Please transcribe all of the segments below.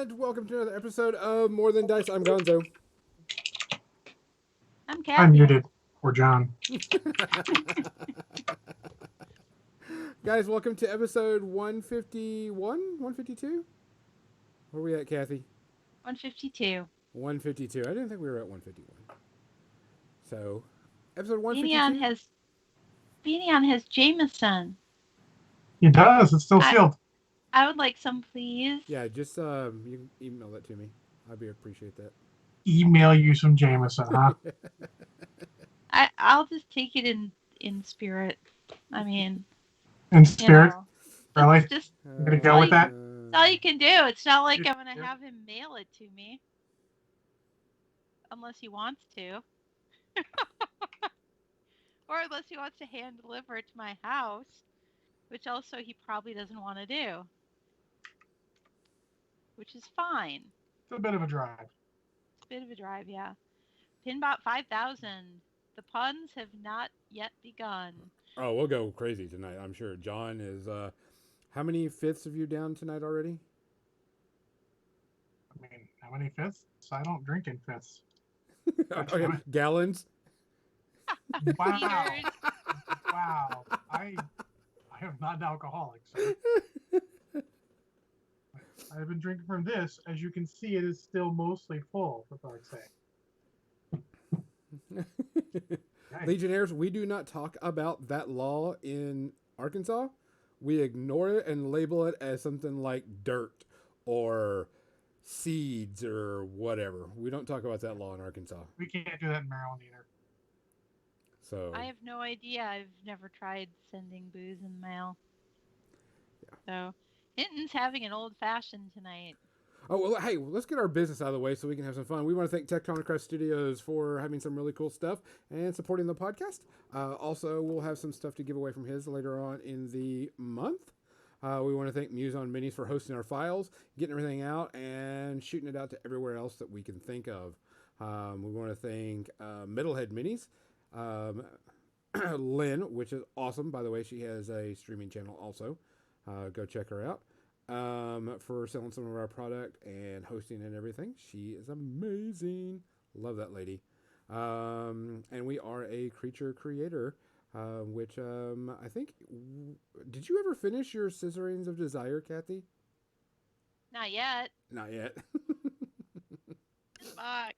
and welcome to another episode of More Than Dice. I'm Gonzo. I'm I'm Kathy. muted. Or John. Guys, welcome to episode 151? 152? Where are we at, Kathy? 152. 152. I didn't think we were at 151. So, episode Beanion 152? has Jameson. It does. It's still sealed. I would like some, please. Yeah, just you can email that to me. I'd appreciate that. Email you some Jameson, huh? I'll just take it in spirit. I mean, In spirit. Really? It's just I'm gonna go with that. that's all you can do. It's not like I'm gonna have him mail it to me, unless he wants to, or unless he wants to hand deliver it to my house, which also he probably doesn't want to do, which is fine. It's a bit of a drive. It's a bit of a drive, yeah. Pinbot 5000. The puns have not yet begun. Oh, we'll go crazy tonight, I'm sure. John is, how many fifths of you down tonight already? I mean, how many fifths? I don't drink in fifths. Okay, gallons? Wow. Liters. Wow. I am not an alcoholic, so I've been drinking from this. As you can see, it is still mostly full, for fuck's sake. Legionnaires, we do not talk about that law in Arkansas. We ignore it and label it as something like dirt or seeds or whatever. We don't talk about that law in Arkansas. We can't do that in Maryland either. So I have no idea. I've never tried sending booze in the mail. Yeah. So Hinton's having an old fashioned tonight. Oh, well, hey, let's get our business out of the way so we can have some fun. We want to thank Tectonicraft Studios for having some really cool stuff and supporting the podcast. Also, we'll have some stuff to give away from his later on in the month. We want to thank Muse on Minis for hosting our files, getting everything out, and shooting it out to everywhere else that we can think of. We want to thank Middlehead Minis, Lynn, which is awesome. By the way, she has a streaming channel also. Go check her out. For selling some of our product and hosting and everything. She is amazing. Love that lady. And we are a creature creator, which I think... Did you ever finish your Scissorings of Desire, Kathy? Not yet. Not yet. Fuck.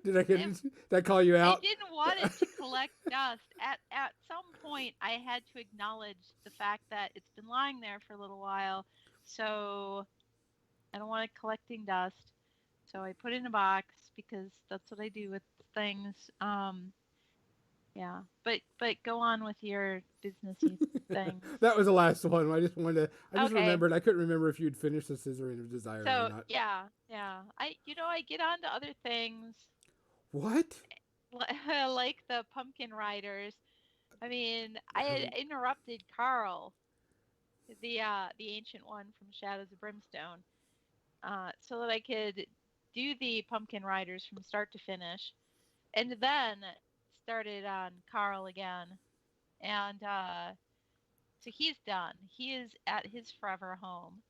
Did I call you out? I didn't want it to collect dust. At some point, I had to acknowledge the fact that it's been lying there for a little while, so I don't want it collecting dust. So I put it in a box because that's what I do with things. Yeah, but go on with your businessy thing. That was the last one. I just Okay. remembered. I couldn't remember if you'd finished the Scissoring of Desire or So not. yeah. I get on to other things. What? Like the Pumpkin Riders. I mean, I had interrupted Carl, the ancient one from Shadows of Brimstone, so that I could do the Pumpkin Riders from start to finish, and then started on Carl again, and so he's done. He is at his forever home,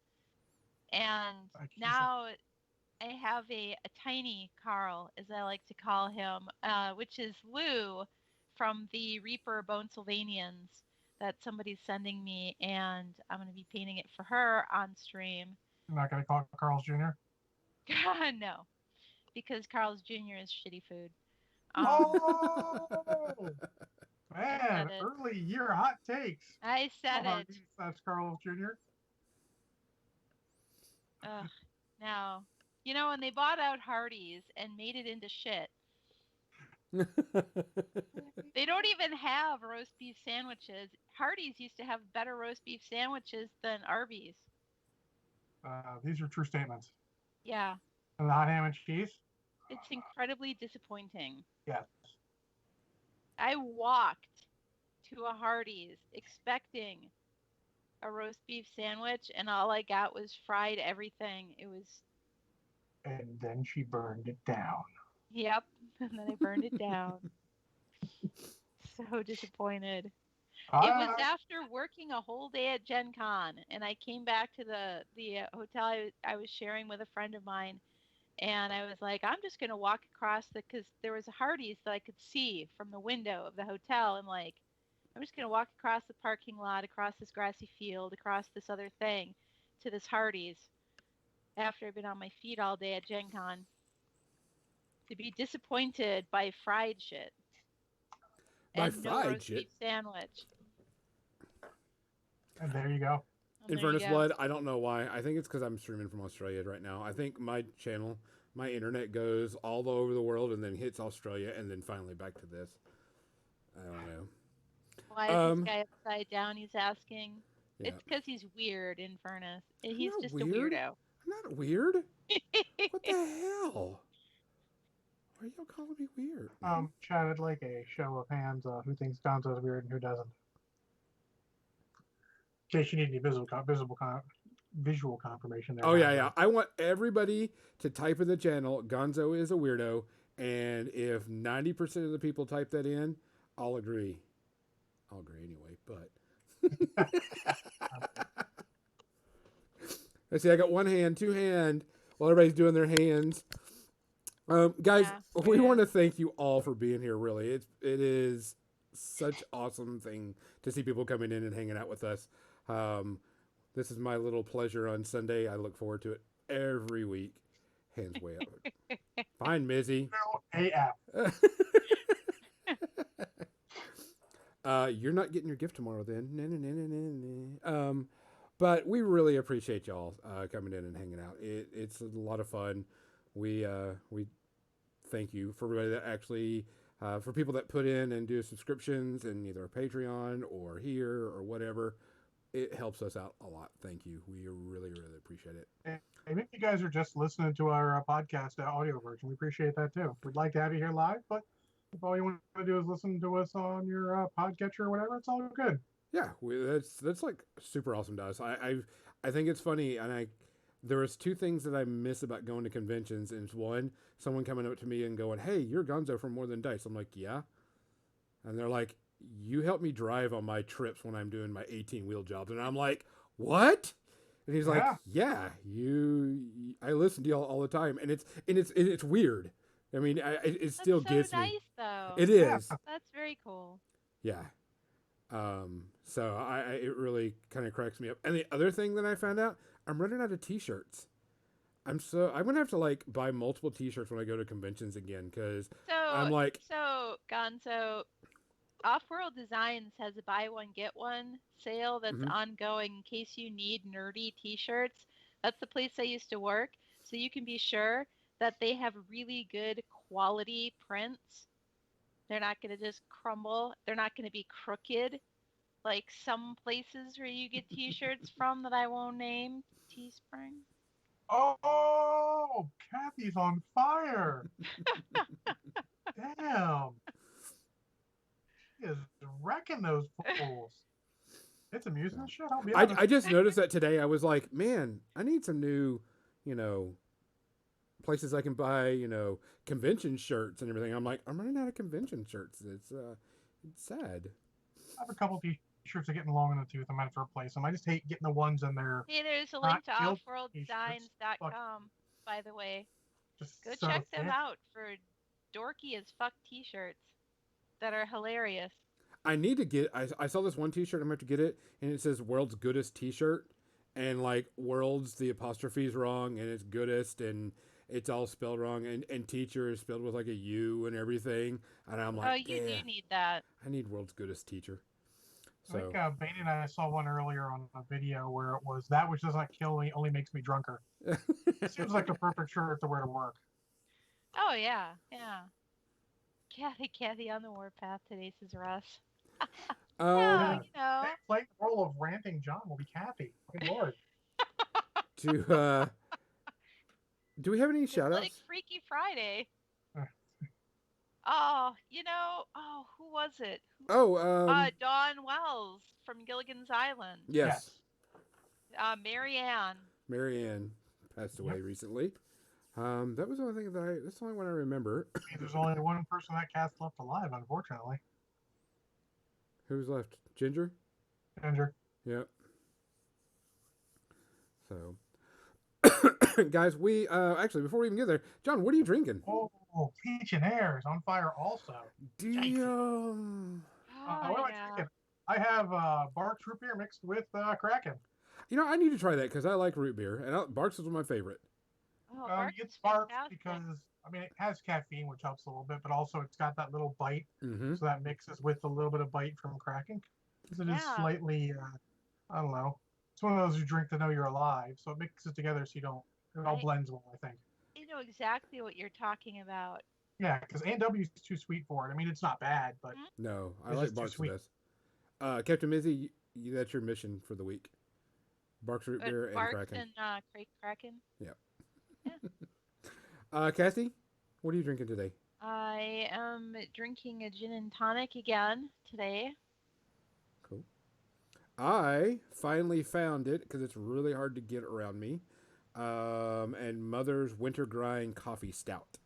and now I have a tiny Carl, as I like to call him, which is Lou from the Reaper Bone Sylvanians that somebody's sending me, and I'm going to be painting it for her on stream. You're not going to call it Carl's Jr.? No, because Carl's Jr. is shitty food. Oh! Man, early year hot takes. I said it. That's Carl's Jr.? Now, when they bought out Hardee's and made it into shit, they don't even have roast beef sandwiches. Hardee's used to have better roast beef sandwiches than Arby's. These are true statements. Yeah. And the hot ham and cheese? It's incredibly disappointing. Yes. I walked to a Hardee's expecting a roast beef sandwich, and all I got was fried everything. It was... And then she burned it down. Yep, and then I burned it down. So disappointed. It was I, after working a whole day at Gen Con, and I came back to the hotel I was sharing with a friend of mine, and I was like, I'm just gonna walk across because there was a Hardee's that I could see from the window of the hotel, and like, I'm just gonna walk across the parking lot, across this grassy field, across this other thing, to this Hardee's after I've been on my feet all day at Gen Con to be disappointed by fried shit By and no fried roast shit. beef sandwich. and there you go. And there you Infernus go. Blood, I don't know why. I think it's because I'm streaming from Australia right now. I think my channel, my internet goes all over the world and then hits Australia and then finally back to this. I don't know. Why is this guy upside down? He's asking. Yeah. It's because he's weird, Infernus. I'm He's not just weird. a weirdo. I'm not weird. What the hell? Why are y'all calling me weird? Chad, I'd like a show of hands who thinks Gonzo's weird and who doesn't. In case you need any visual confirmation there. Oh yeah. I want everybody to type in the channel, Gonzo is a weirdo, and if 90% of the people type that in, I'll agree. I'll agree anyway, but let's see, I got one hand, two hand, while everybody's doing their hands. Guys, Yeah, we yeah. want to thank you all for being here. Really, it is such awesome thing to see people coming in and hanging out with us. This is my little pleasure on Sunday. I look forward to it every week. Hands way up. Fine, Mizzy. AF. You're not getting your gift tomorrow then. But we really appreciate y'all coming in and hanging out. It's a lot of fun. We thank you for everybody that actually for people that put in and do subscriptions in either Patreon or here or whatever. It helps us out a lot. Thank you. We really, really appreciate it. And if you guys are just listening to our podcast audio version, we appreciate that too. We'd like to have you here live, but if all you want to do is listen to us on your podcatcher or whatever, it's all good. Yeah, that's like super awesome to us. I think it's funny, and there was two things that I miss about going to conventions. And it's one, someone coming up to me and going, "Hey, you're Gonzo from More Than Dice." I'm like, "Yeah," and they're like, "You help me drive on my trips when I'm doing my 18-wheel jobs," and I'm like, "What?" And he's like, "Yeah, I listen to y'all all the time," and it's weird. I mean, it still That's so gets nice, me. though. It is. That's very cool. Yeah. So it really kind of cracks me up. And the other thing that I found out, I'm running out of t-shirts. I'm gonna have to like buy multiple t-shirts when I go to conventions again, because I'm like, So Gonzo, Off-World Designs has a buy one get one sale that's ongoing in case you need nerdy t-shirts. That's the place I used to work, so you can be sure that they have really good quality prints. They're not going to just crumble. They're not going to be crooked like some places where you get t-shirts from that I won't name. Teespring. Oh, Kathy's on fire. Damn. She is wrecking those fools. It's amusing as shit. I'll be honest. I just noticed that today. I was like, man, I need some new, places I can buy, convention shirts and everything. I'm like, I'm running out of convention shirts. It's sad. I have a couple t-shirts are getting long in the tooth. I might have to replace them. I just hate getting the ones in there. Hey, there's a link to offworlddesigns.com, by the way. Go check them out for dorky as fuck t-shirts that are hilarious. I need to get, I saw this one t-shirt, I'm going to have to get it, and it says world's goodest t-shirt, and like world's, the apostrophe is wrong, and it's goodest, and it's all spelled wrong, and teacher is spelled with like a U and everything, and I'm like, oh, you do need that. I need world's goodest teacher. So. I think Bainey and I saw one earlier on a video where it was that which does not kill me only makes me drunker. It seems like a perfect shirt to wear to work. Oh yeah. Kathy on the warpath today, says Russ. Playing the role of ranting John will be Kathy. Good lord. Do we have any shout outs? Like Freaky Friday. Oh, who was it? Dawn Wells from Gilligan's Island. Yes. Marianne. Marianne passed away recently. That was the only thing that's the only one I remember. There's only one person that cast left alive, unfortunately. Who's left? Ginger? Ginger. Yep. So, guys, we actually before we even get there, John, what are you drinking? Oh, Peach and Air is on fire also. Damn. What am I drinking? I have Barks root beer mixed with Kraken. You know, I need to try that because I like root beer, and Barks is one of my favorite. Oh, Barks It's is Barks fantastic. because I mean it has caffeine, which helps a little bit, but also it's got that little bite, Mm-hmm. so that mixes with a little bit of bite from Kraken. Because it is Yeah. slightly, I don't know. It's one of those you drink to know you're alive, so it mixes together so you don't. It all blends well, I think. I know exactly what you're talking about. Yeah, because A&W is too sweet for it. I mean, it's not bad, but No, I It's like just too Barks the sweet. best. Captain Mizzy, that's your mission for the week. Barks root beer and Barks Kraken. and Kraken. Cassie, what are you drinking today? I am drinking a gin and tonic again today. Cool. I finally found it because it's really hard to get around me. And Mother's Winter Grind Coffee Stout.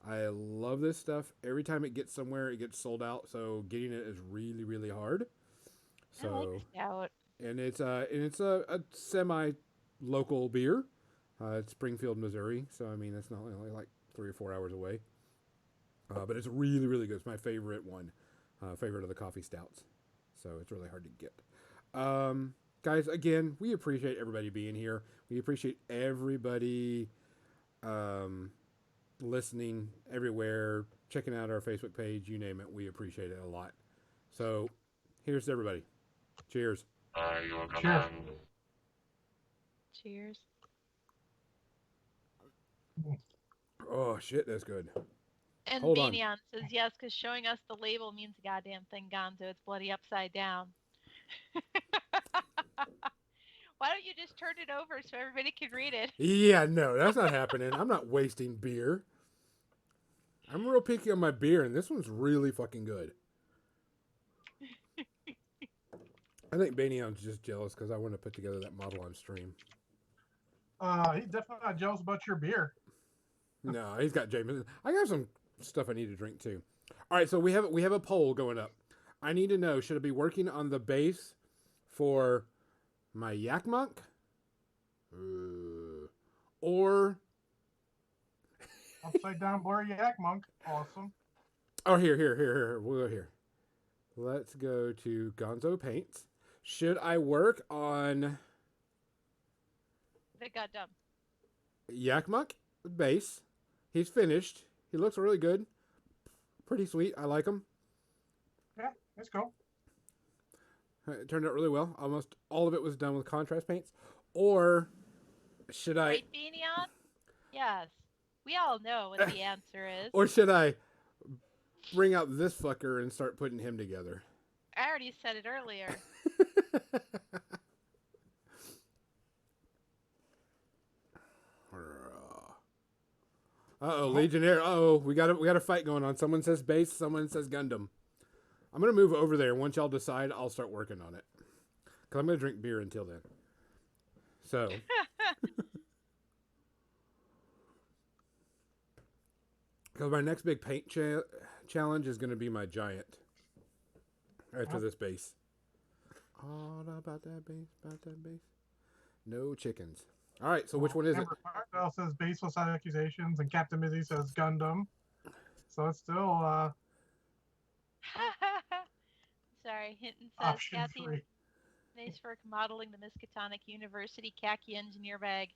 I love this stuff. Every time it gets somewhere, it gets sold out. So getting it is really, really hard. I like So stout. and it's a semi local beer. It's Springfield, Missouri. So I mean, it's not only like 3 or 4 hours away. But it's really, really good. It's my favorite one. Favorite of the coffee stouts. So it's really hard to get. Guys, again, we appreciate everybody being here. We appreciate everybody listening everywhere, checking out our Facebook page, you name it. We appreciate it a lot. So here's to everybody. Cheers. cheers. Cheers. Oh, shit, that's good. And Hold on. Benion says yes, because showing us the label means the goddamn thing, Gonzo. It's bloody upside down. Why don't you just turn it over so everybody can read it? Yeah, no, that's not happening. I'm not wasting beer. I'm real picky on my beer, and this one's really fucking good. I think Banion's just jealous because I want to put together that model on stream. He's definitely not jealous about your beer. No, he's got Jameson. I got some stuff I need to drink too. All right, so we have a poll going up. I need to know, should I be working on the base for my Yak Monk? Or Upside down blurry yak monk. Awesome. oh, here. We'll go here. Let's go to Gonzo Paints. Should I work on The goddamn. Yak Monk base? He's finished. He looks really good. Pretty sweet. I like him. Yeah, let's go. It turned out really well. Almost all of it was done with contrast paints. Or should I? Right, Benion? Yes. We all know what the answer is. Or should I bring out this fucker and start putting him together? I already said it earlier. Uh-oh, Legionnaire. Uh-oh, we got a fight going on. Someone says base, someone says Gundam. I'm going to move over there. Once y'all decide, I'll start working on it. Because I'm going to drink beer until then. So. Because my next big paint challenge is going to be my giant. After this base. All about that base. No chickens. All right, so which one is it? Bell says baseless accusations, and Captain Mizzy says Gundam. So it's still Sorry, Hinton says option Kathy 3. nice for modeling the Miskatonic University khaki engineer bag.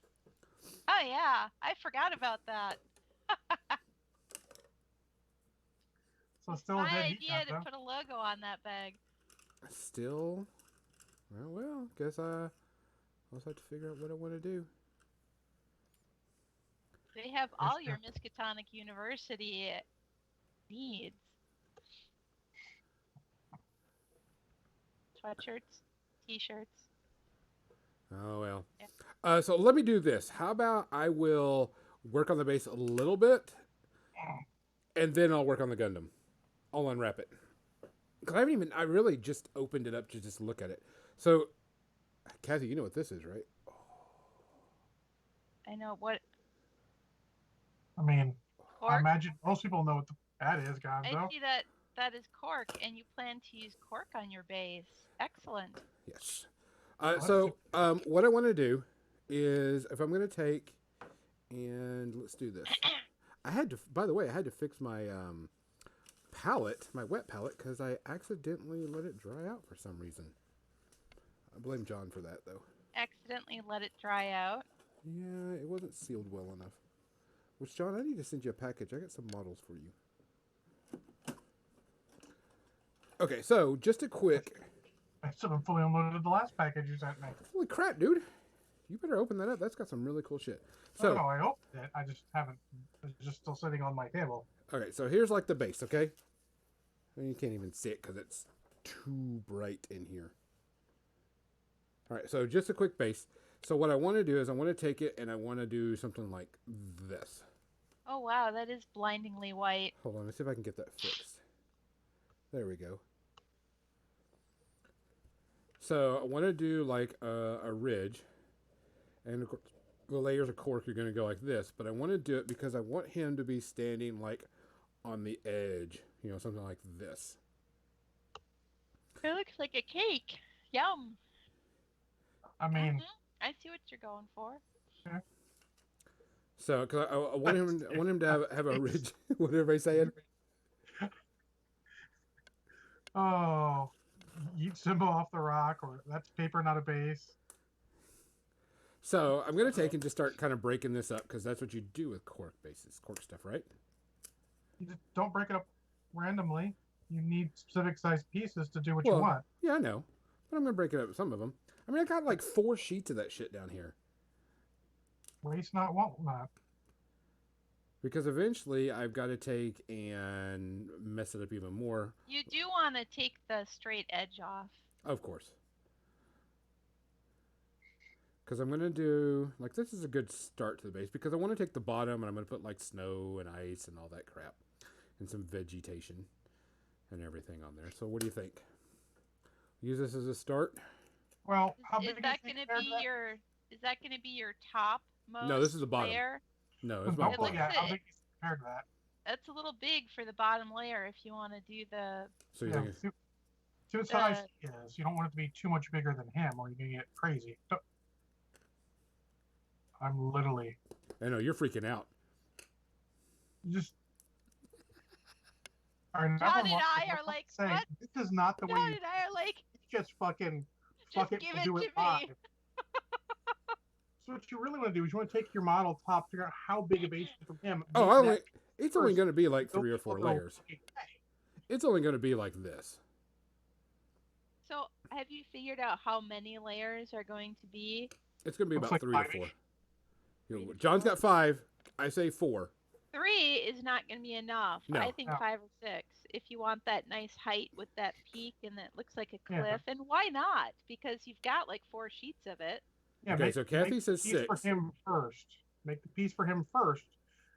Oh yeah, I forgot about that. So still a My dead heat idea to map, put a logo on that bag. Still. Well, guess I'll just have to figure out what I want to do. They have all your Miskatonic University needs. Sweatshirts, t-shirts. Oh, well. Yeah. So let me do this. How about I will work on the base a little bit, and then I'll work on the Gundam. I'll unwrap it. Because I really just opened it up to just look at it. So, Kathy, you know what this is, right? I know what. I mean, I Cork. imagine most people know what that is, I Gonzo. see that that is cork, and you plan to use cork on your base. Excellent. Yes. Let's What I want to do is, if I'm going to take, and let's do this. By the way, I had to fix my palette, my wet palette, because I accidentally let it dry out for some reason. I blame John for that, though. Accidentally let it dry out. Yeah, it wasn't sealed well enough. Which, John, I need to send you a package. I got some models for you. Okay, so just a quick... I still haven't fully unloaded the last package you sent me. Holy crap, dude. You better open that up. That's got some really cool shit. So, I hope that I just haven't. It's just still sitting on my table. okay, so here's like the base, okay? I mean, you can't even see it because it's too bright in here. All right, so just a quick base. So what I want to do is I want to take it and I want to do something like this. Oh wow, that is blindingly white. Hold on, let's see if I can get that fixed. There we go. So I want to do like a ridge, and of course, the layers of cork are going to go like this, but I want to do it because I want him to be standing like on the edge, you know, something like this. It looks like a cake. Yum. I mean, I see what you're going for. So, cause I want him to have a ridge. What everybody saying? oh, eat symbol off the rock, or that's paper, not a base. So I'm gonna take and just start kind of breaking this up because that's what you do with cork bases, cork stuff, right? You just don't break it up randomly. You need specific sized pieces to do what you want. Yeah, I know, but I'm gonna break it up some of them. I mean, I got like 4 sheets of that shit down here. Waste not, want not. Because eventually I've got to take and mess it up even more. You do want to take the straight edge off. Of course. Because I'm going to do, like, this is a good start to the base. Because I want to take the bottom and I'm going to put, like, snow and ice and all that crap. And some vegetation and everything on there. So what do you think? Use this as a start? Well, how big Is that going to be your? Is that going to be your top most? No, this is the bottom. layer? No, it's my It bottom. looks Yeah, how big is compared to that? That's a little big for the bottom layer if you want to do the. So you Yeah, think see what size he is. You don't want it to be too much bigger than him, or you're gonna get crazy. I'm literally I know you're freaking out. just. John and I are like, saying, what? This is not the way John you and I are like, just fucking just fuck it give and it do to it live. me. So what you really want to do is you want to take your model top, figure out how big a base is from him. Oh, make that it's only first. going to be like Don't 3 or 4 go, layers. "Okay, It's only going to be like this. So have you figured out how many layers are going to be? It's going to be Looks about like 3 to 4. 5-ish. You know, John's got 5. I say 4. 3 is not going to be enough. No. I think No. 5 or 6. If you want that nice height with that peak and that looks like a Yeah. cliff, and why not? Because you've got like 4 sheets of it. Yeah, Okay, so Kathy make says the piece 6. for him first. Make the piece for him first,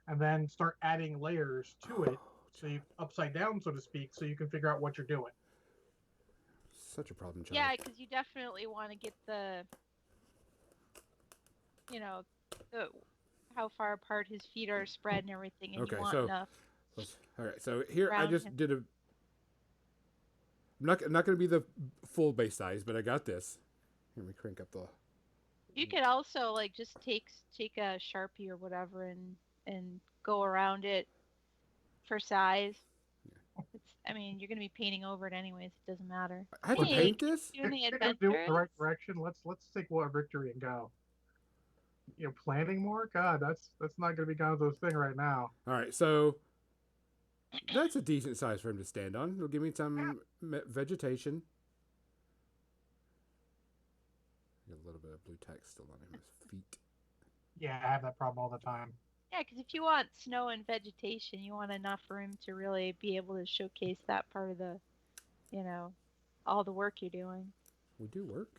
and then start adding layers to it. So you upside down, so to speak, so you can figure out what you're doing. Such a problem child. Yeah, because you definitely want to get the, how far apart his feet are spread and everything, and Okay, you want so- enough. All right, so here I Round just him. did a. I'm not going to be the full base size, but I got this. Let me crank up the. You could also like just take a Sharpie or whatever and go around it for size. I mean, you're gonna be painting over it anyways. It doesn't matter. I have to Hey, paint this. Doing the If you're gonna do it adventures. the right direction, let's take what victory and go. Planning more? God, that's not gonna be Gonzo's thing right now. All right, so that's a decent size for him to stand on. It'll give me some vegetation. Got a little bit of blue tack still on his feet. Yeah, I have that problem all the time. Yeah, because if you want snow and vegetation, you want enough room to really be able to showcase that part of the, all the work you're doing. We do work.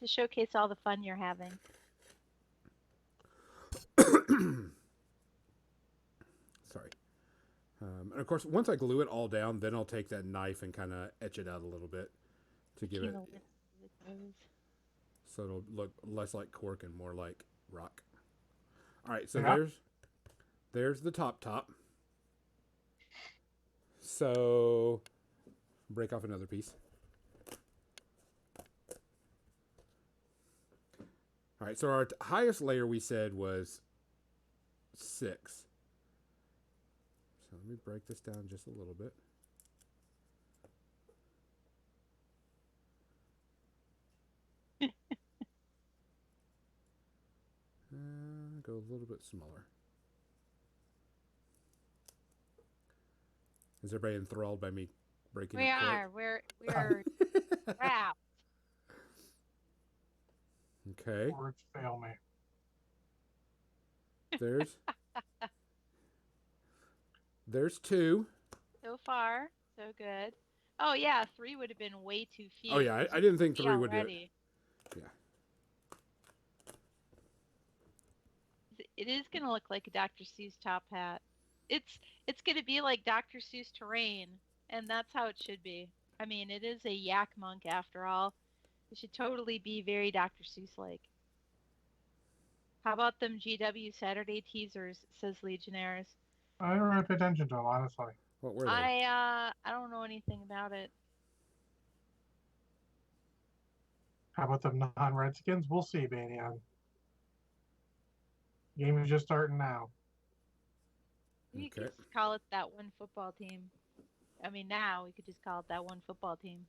To showcase all the fun you're having. Sorry. And of course, once I glue it all down, then I'll take that knife and kind of etch it out a little bit to give it, Cumulative with those. so it'll look less like cork and more like rock. All right, so Yeah. There's the top. So break off another piece. All right, so our highest layer we said was 6. So let me break this down just a little bit. Go a little bit smaller. Is everybody enthralled by me breaking We it quick? are. We are wrapped. Okay. Words fail me. There's 2. So far, so good. Oh yeah, 3 would have been way too few. Oh yeah, I didn't think 3 would do it. Already. Yeah. It is gonna look like a Dr. Seuss top hat. It's gonna be like Dr. Seuss terrain, and that's how it should be. I mean, it is a yak monk after all. It should totally be very Dr. Seuss like. How about them GW Saturday teasers? Says Legionnaires. I didn't really pay attention to them, honestly. What were they? I don't know anything about it. How about the non-Redskins? We'll see, Banyan. Game is just starting now. You Okay. could just call it that one football team. I mean, now we could just call it that one football team.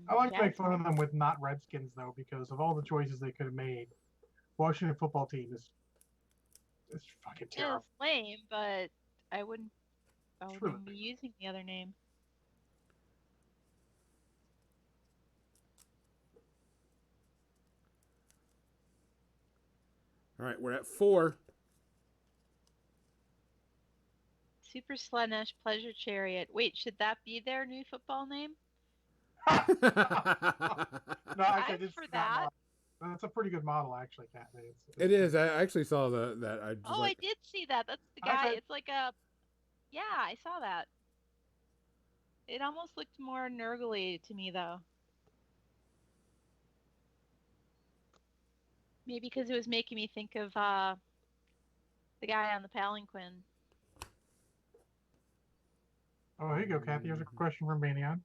I like to make fun of them with not Redskins, though, because of all the choices they could have made. Washington football team is fucking terrible. It's lame, but I wouldn't really be using the other name. All right, we're at 4. Super Slaanesh Pleasure Chariot. Wait, should that be their new football name? No, actually, I did for see that. model. That's a pretty good model, actually, Kat. It is. I actually saw that. I just I did see that. That's the guy. Okay. It's like a... Yeah, I saw that. It almost looked more Nurgly to me, though. Maybe because it was making me think of the guy on the Palanquin. Oh, here you go, Kathy. Here's a question from Banyan.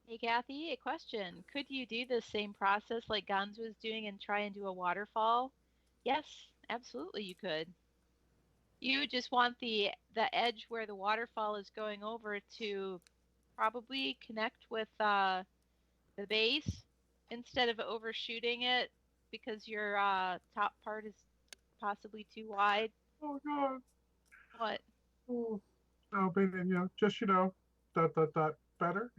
Hey, Kathy, a question. Could you do the same process like Gans was doing and try and do a waterfall? Yes, absolutely you could. You would just want the edge where the waterfall is going over to probably connect with the base instead of overshooting it because your top part is possibly too wide. Oh, God. What? Oh, no, Banyan, just, better.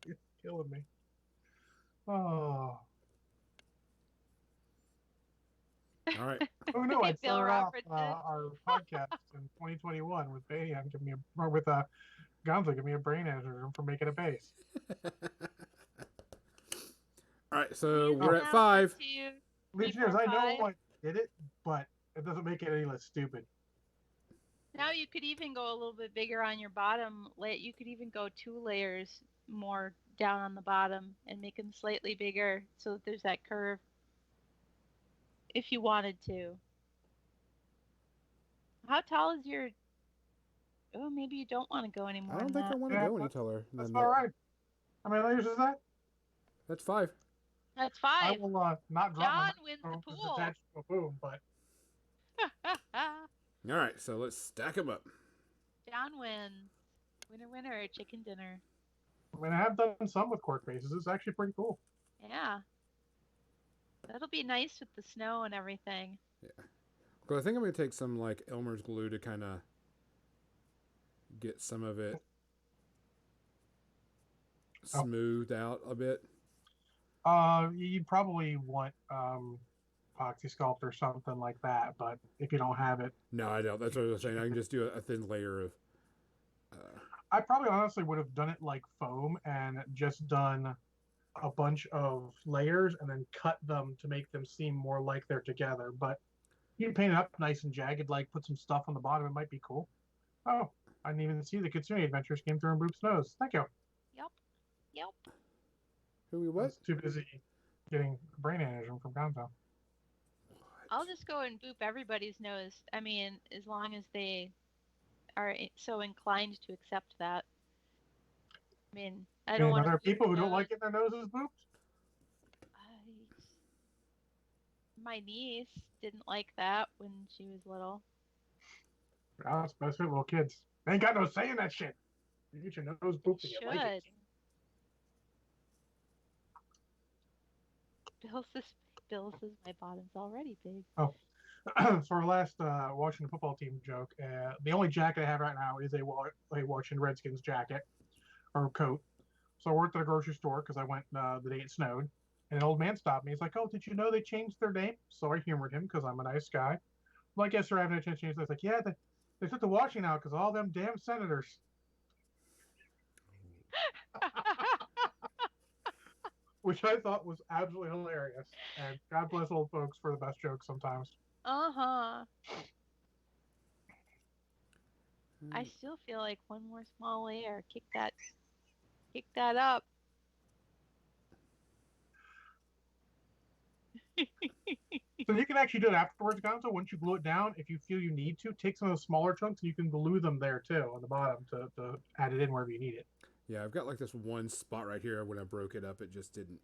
It's killing me. Oh. All right. Oh no! I Bill started off Robertson. our podcast in 2021 with Banyan giving me Gonzo giving me a brain aneurysm for making a base. All right, so Please we're at announce 5. it to Legionnaires, I 3, 4, know 5. I did it, but it doesn't make it any less stupid. Now you could even go a little bit bigger on your bottom. You could even go 2 layers more down on the bottom and make them slightly bigger so that there's that curve if you wanted to. How tall is your... Oh, maybe you don't want to go anymore. I don't think I want to go any taller That's than all that. right. How many layers is that? That's 5. That's I 5. will not drop John my wins the microphone 'cause it's pool. attached to a boom, but All right, so let's stack them up. John wins. Winner, winner, chicken dinner. I mean, I have done some with cork bases. It's actually pretty cool. Yeah. That'll be nice with the snow and everything. Yeah. Well, I think I'm going to take some like Elmer's glue to kind of get some of it smoothed out a bit. You'd probably want epoxy sculpt or something like that, but if you don't have it, No, I don't. That's what I was saying. I can just do a thin layer of. I probably honestly would have done it like foam and just done a bunch of layers and then cut them to make them seem more like they're together. But you can paint it up nice and jagged, like put some stuff on the bottom. It might be cool. Oh, I didn't even see the Kitsune Adventures came through in Boop's nose. Thank you. Yep. Who we I what? was too busy getting a brain aneurysm from Gonzo. I'll just go and boop everybody's nose. I mean, as long as they are so inclined to accept that. I mean, I don't And want are to there boop people who your don't nose. like getting their noses booped? My niece didn't like that when she was little. Oh, especially little kids. They ain't got no say in that shit. You get your nose booped and you like it. Should. Bill says my bottom's already big. Oh, so our last Washington football team joke. The only jacket I have right now is a Washington Redskins jacket or coat. So I worked at a grocery store because I went the day it snowed, and an old man stopped me. He's like, "Oh, did you know they changed their name?" So I humored him because I'm a nice guy. I'm like, "Yes, sir, I haven't had a chance to change." I was like, "Yeah, they took the washing out because all them damn senators." Which I thought was absolutely hilarious. And God bless old folks for the best jokes sometimes. Uh-huh. I still feel like one more small layer. Kick that up. So you can actually do it afterwards, Gonzo. Once you glue it down, if you feel you need to, take some of the smaller chunks and you can glue them there too on the bottom to add it in wherever you need it. Yeah, I've got like this one spot right here. When I broke it up, it just didn't.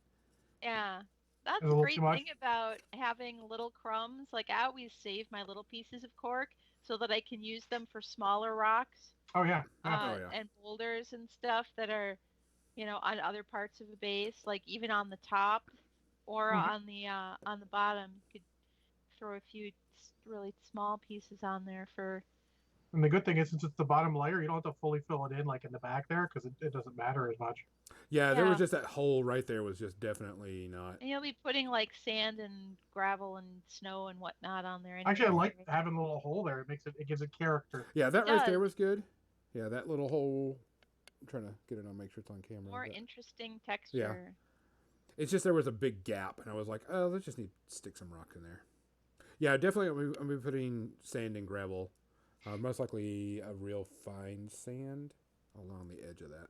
Yeah. That's Is it a the little great too much? thing about having little crumbs. Like I always save my little pieces of cork so that I can use them for smaller rocks Oh yeah. Oh, yeah. and boulders and stuff that are, on other parts of the base, like even on the top or on the bottom. You could throw a few really small pieces on there for. And the good thing is, since it's the bottom layer, you don't have to fully fill it in like in the back there because it doesn't matter as much. Yeah, there was Yeah. just that hole right there was just definitely not. And you'll be putting like sand and gravel and snow and whatnot on there. Actually, I Anyway, like having a little hole there. It gives it character. Yeah, that It right there does. was good. Yeah, that little hole. I'm trying to get it on, make sure it's on camera. More but interesting texture. it's just there was a big gap, and I was like, oh, let's just need to stick some rock in there. Yeah, definitely. I'm gonna be putting sand and gravel. Most likely a real fine sand along the edge of that.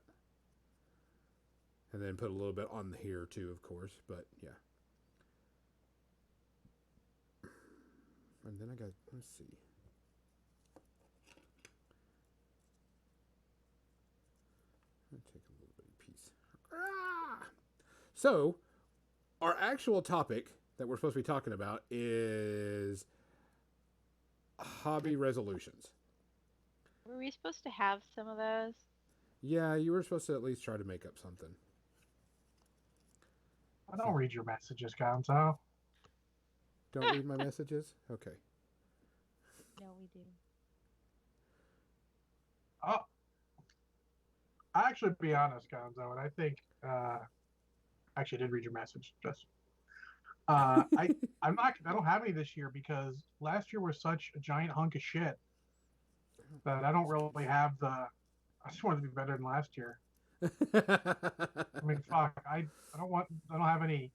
And then put a little bit on here too, of course. But yeah. And then I got, let's see. I'll take a little bitty piece. Ah! So, our actual topic that we're supposed to be talking about is hobby resolutions. Were we supposed to have some of those? Yeah, you were supposed to at least try to make up something. I don't read your messages, Gonzo. Don't read my messages? Okay. No, we do. Oh, I actually be honest, Gonzo, and I think actually I did read your message. Just I don't have any this year because last year was such a giant hunk of shit that I don't really have the. I just wanted to be better than last year. I mean, fuck. I don't have any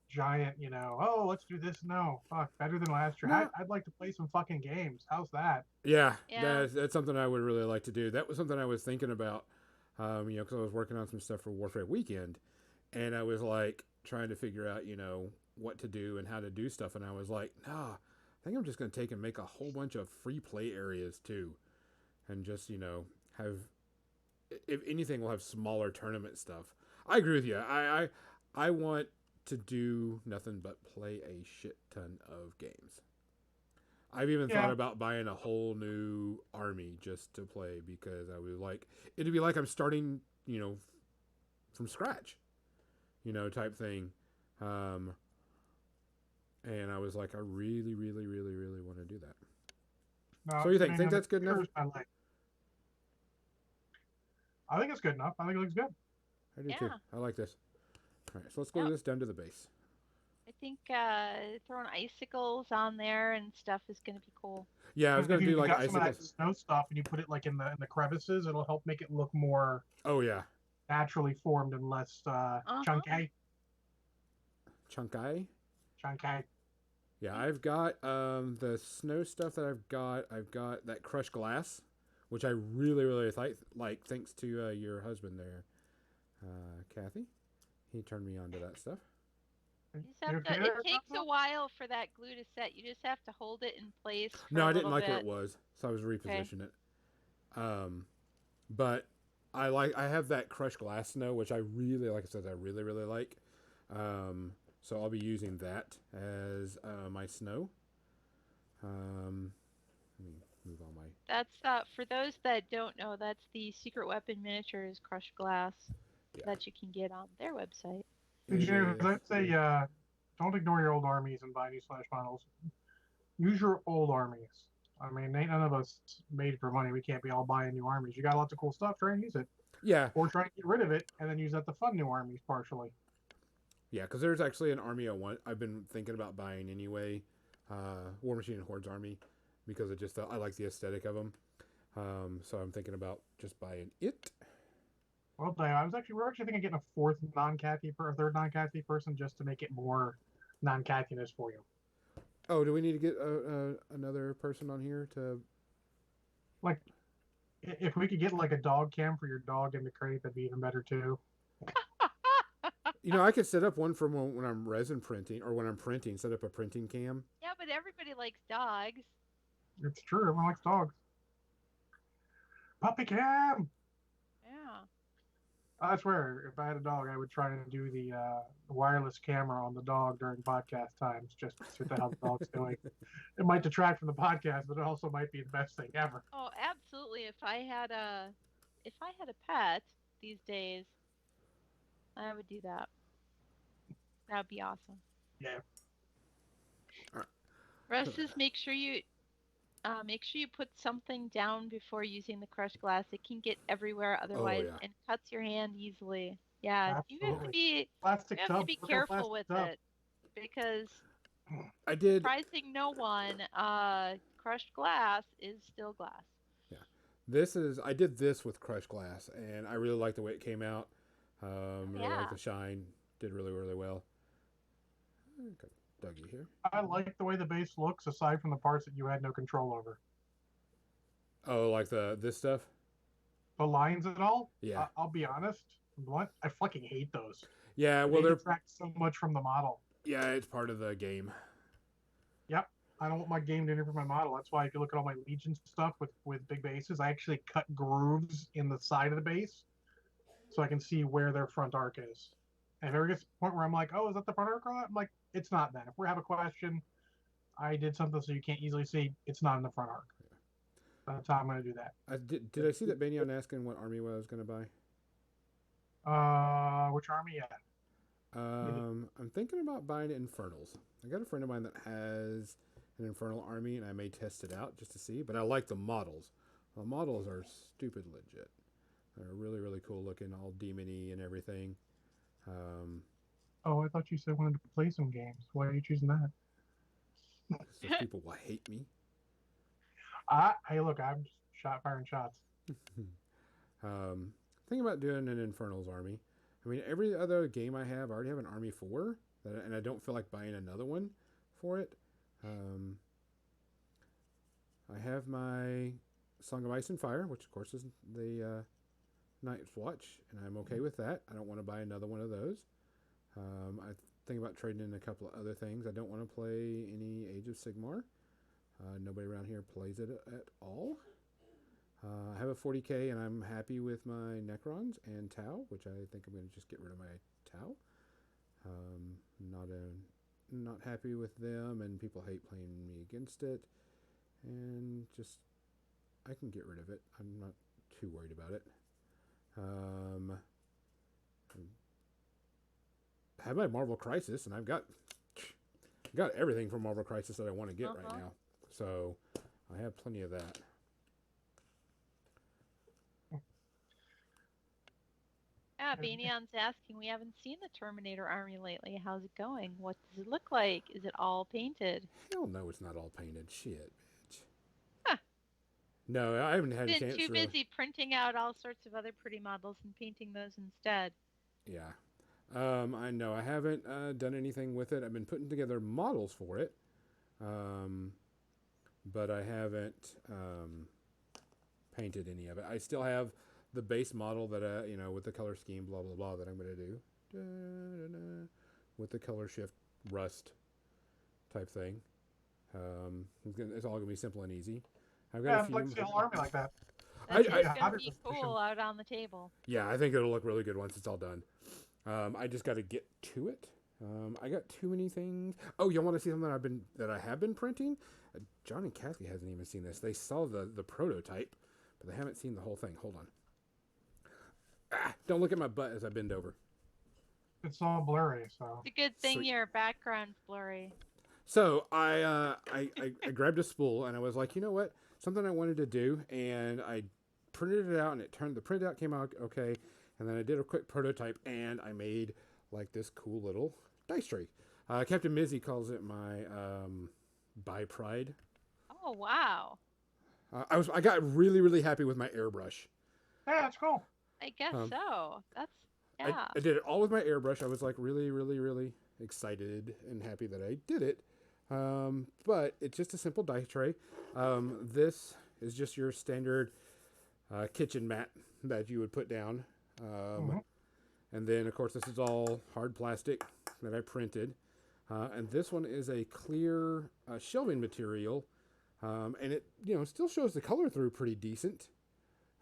giant. Oh, let's do this. No, fuck. Better than last year. No. I'd like to play some fucking games. How's that? Yeah, Yeah. that's something I would really like to do. That was something I was thinking about, because I was working on some stuff for Warfare Weekend, and I was like trying to figure out, what to do and how to do stuff, and I was like, nah, I think I'm just gonna take and make a whole bunch of free play areas too, and just have, if anything, we'll have smaller tournament stuff. I agree with you. I want to do nothing but play a shit ton of games. I've even thought about buying a whole new army just to play because I was like, it'd be like I'm starting, from scratch, type thing. And I was like, I really, really, really, really want to do that. No, So you think that's good enough? I think it's good enough. I think it looks good. I do too. Yeah. I like this. All right, so let's glue this down to the base. I think throwing icicles on there and stuff is going to be cool. Yeah, I was gonna If do you like got some of that icicles. snow stuff and you put it like in the crevices, it'll help make it look more Oh yeah, naturally formed and less chunky. chunkai. Chunky. Yeah, I've got the snow stuff that I've got. I've got that crushed glass, which I really, really like. Thanks to your husband there, Kathy. He turned me on to that stuff. You just You have okay to. It there, takes a Papa? while for that glue to set. You just have to hold it in place for No, a I didn't little like where it bit. was, so I was Okay. repositioning it. Um, but I have that crushed glass snow, which I really like. I said I really like. So I'll be using that as my snow. Let me move all my. That's for those that don't know. That's the Secret Weapon Miniatures crushed glass Yeah, that you can get on their website. it Engineers, is. I'd say don't ignore your old armies and buy new Slash models. Use your old armies. I mean, ain't none of us made for money. We can't be all buying new armies. You got lots of cool stuff. Try and use it, Yeah, or try and get rid of it and then use that to fund new armies partially. yeah, because there's actually an army I've been thinking about buying anyway. War Machine and Horde's army because I like the aesthetic of them. So I'm thinking about just buying it. Well, Diane, we're actually thinking of getting a fourth non-Cathy or a third non-Cathy person just to make it more non-Cathiness for you. Oh, do we need to get another person on here to? Like, if we could get like a dog cam for your dog in the crate, that'd be even better too. You know, I could set up one for when I'm resin printing or when I'm printing. Set up a printing cam. Yeah, but everybody likes dogs. It's true. Everyone likes dogs. Puppy cam. Yeah. I swear, if I had a dog, I would try and do the wireless camera on the dog during podcast times, just to see how the dog's doing. It might detract from the podcast, but it also might be the best thing ever. Oh, absolutely. If I had a pet these days, I would do that. That would be awesome. Yeah. All right. Russ says make sure you put something down before using the crushed glass. It can get everywhere otherwise yeah. and cuts your hand easily. Yeah, you have to Absolutely. be Plastic you have tub. to be Look at a careful with plastic tub. it because I did. surprising no one, crushed glass is still glass. Yeah, I did this with crushed glass, and I really like the way it came out. Really like Yeah. the shine. Did really well. Okay, Dougie here. I like the way the base looks, aside from the parts that you had no control over. Oh, like this stuff. The lines and all. Yeah. I'll be honest. Blunt, I fucking hate those. Yeah. Well, They they're detract so much from the model. yeah. It's part of the game. Yep. I don't want my game to interfere with my model. That's why if you look at all my Legion stuff with big bases, I actually cut grooves in the side of the base so I can see where their front arc is. And if it ever gets to the point where I'm like, oh, is that the front arc or not? I'm like, it's not then. If we have a question, I did something so you can't easily see, it's not in the front arc. That's how I'm going to do that. Did I see that Banyan asking what army I was going to buy? Which army yet? I'm thinking about buying Infernals. I got a friend of mine that has an Infernal army, and I may test it out just to see. But I like the models. The models are stupid legit. They're really cool looking, all demony and everything. Oh, I thought you said wanted to play some games. Why are you choosing that? So people will hate me. Hey, look, I'm just firing shots. Thinking about doing an Infernals army. I mean, every other game I already have an army for, and I don't feel like buying another one for it. I have my Song of Ice and Fire, which of course is the Night's Watch, and I'm okay with that. I don't want to buy another one of those. I think about trading in a couple of other things. I don't want to play any Age of Sigmar. Nobody around here plays it at all. I have a 40k, and I'm happy with my Necrons and Tau, which I think I'm going to just get rid of my Tau. Not happy with them, and people hate playing me against it. And just, I can get rid of it. I'm not too worried about it. I have my Marvel Crisis, and I've got everything from Marvel Crisis that I want to get right now. So I have plenty of that. Yeah, Banyan's asking, we haven't seen the Terminator army lately. How's it going? What does it look like? Is it all painted? Hell no, it's not all painted. Shit, bitch. Huh. No, I haven't had a chance. Been too busy printing out all sorts of other pretty models and painting those instead. Yeah. I know I haven't done anything with it. I've been putting together models for it. But I haven't painted any of it. I still have the base model that with the color scheme, blah blah blah, that I'm going to do with the color shift rust type thing. It's all gonna be simple and easy. I've Yeah, got a I'd like to few. see a whole army like that. That's I- just gonna Hobby be position. cool out on the table. Yeah, I think it'll look really good once it's all done. I just got to get to it. I got too many things. Oh, you want to see something that I have been printing? John and Kathy hasn't even seen this. They saw the prototype, but they haven't seen the whole thing. Hold on. Don't look at my butt as I bend over. It's all blurry, so. It's a good thing Sweet. your background's blurry. So I grabbed a spool and I was like, you know what? Something I wanted to do, and I printed it out, and the printout came out okay. And then I did a quick prototype, and I made like this cool little dice tray. Captain Mizzy calls it my by pride. Oh wow! I got really, really happy with my airbrush. Yeah, that's cool. I guess so. That's I did it all with my airbrush. I was like really, really, really excited and happy that I did it. But it's just a simple dice tray. This is just your standard kitchen mat that you would put down. And then, of course, this is all hard plastic that I printed. And this one is a clear shelving material. And it, still shows the color through pretty decent.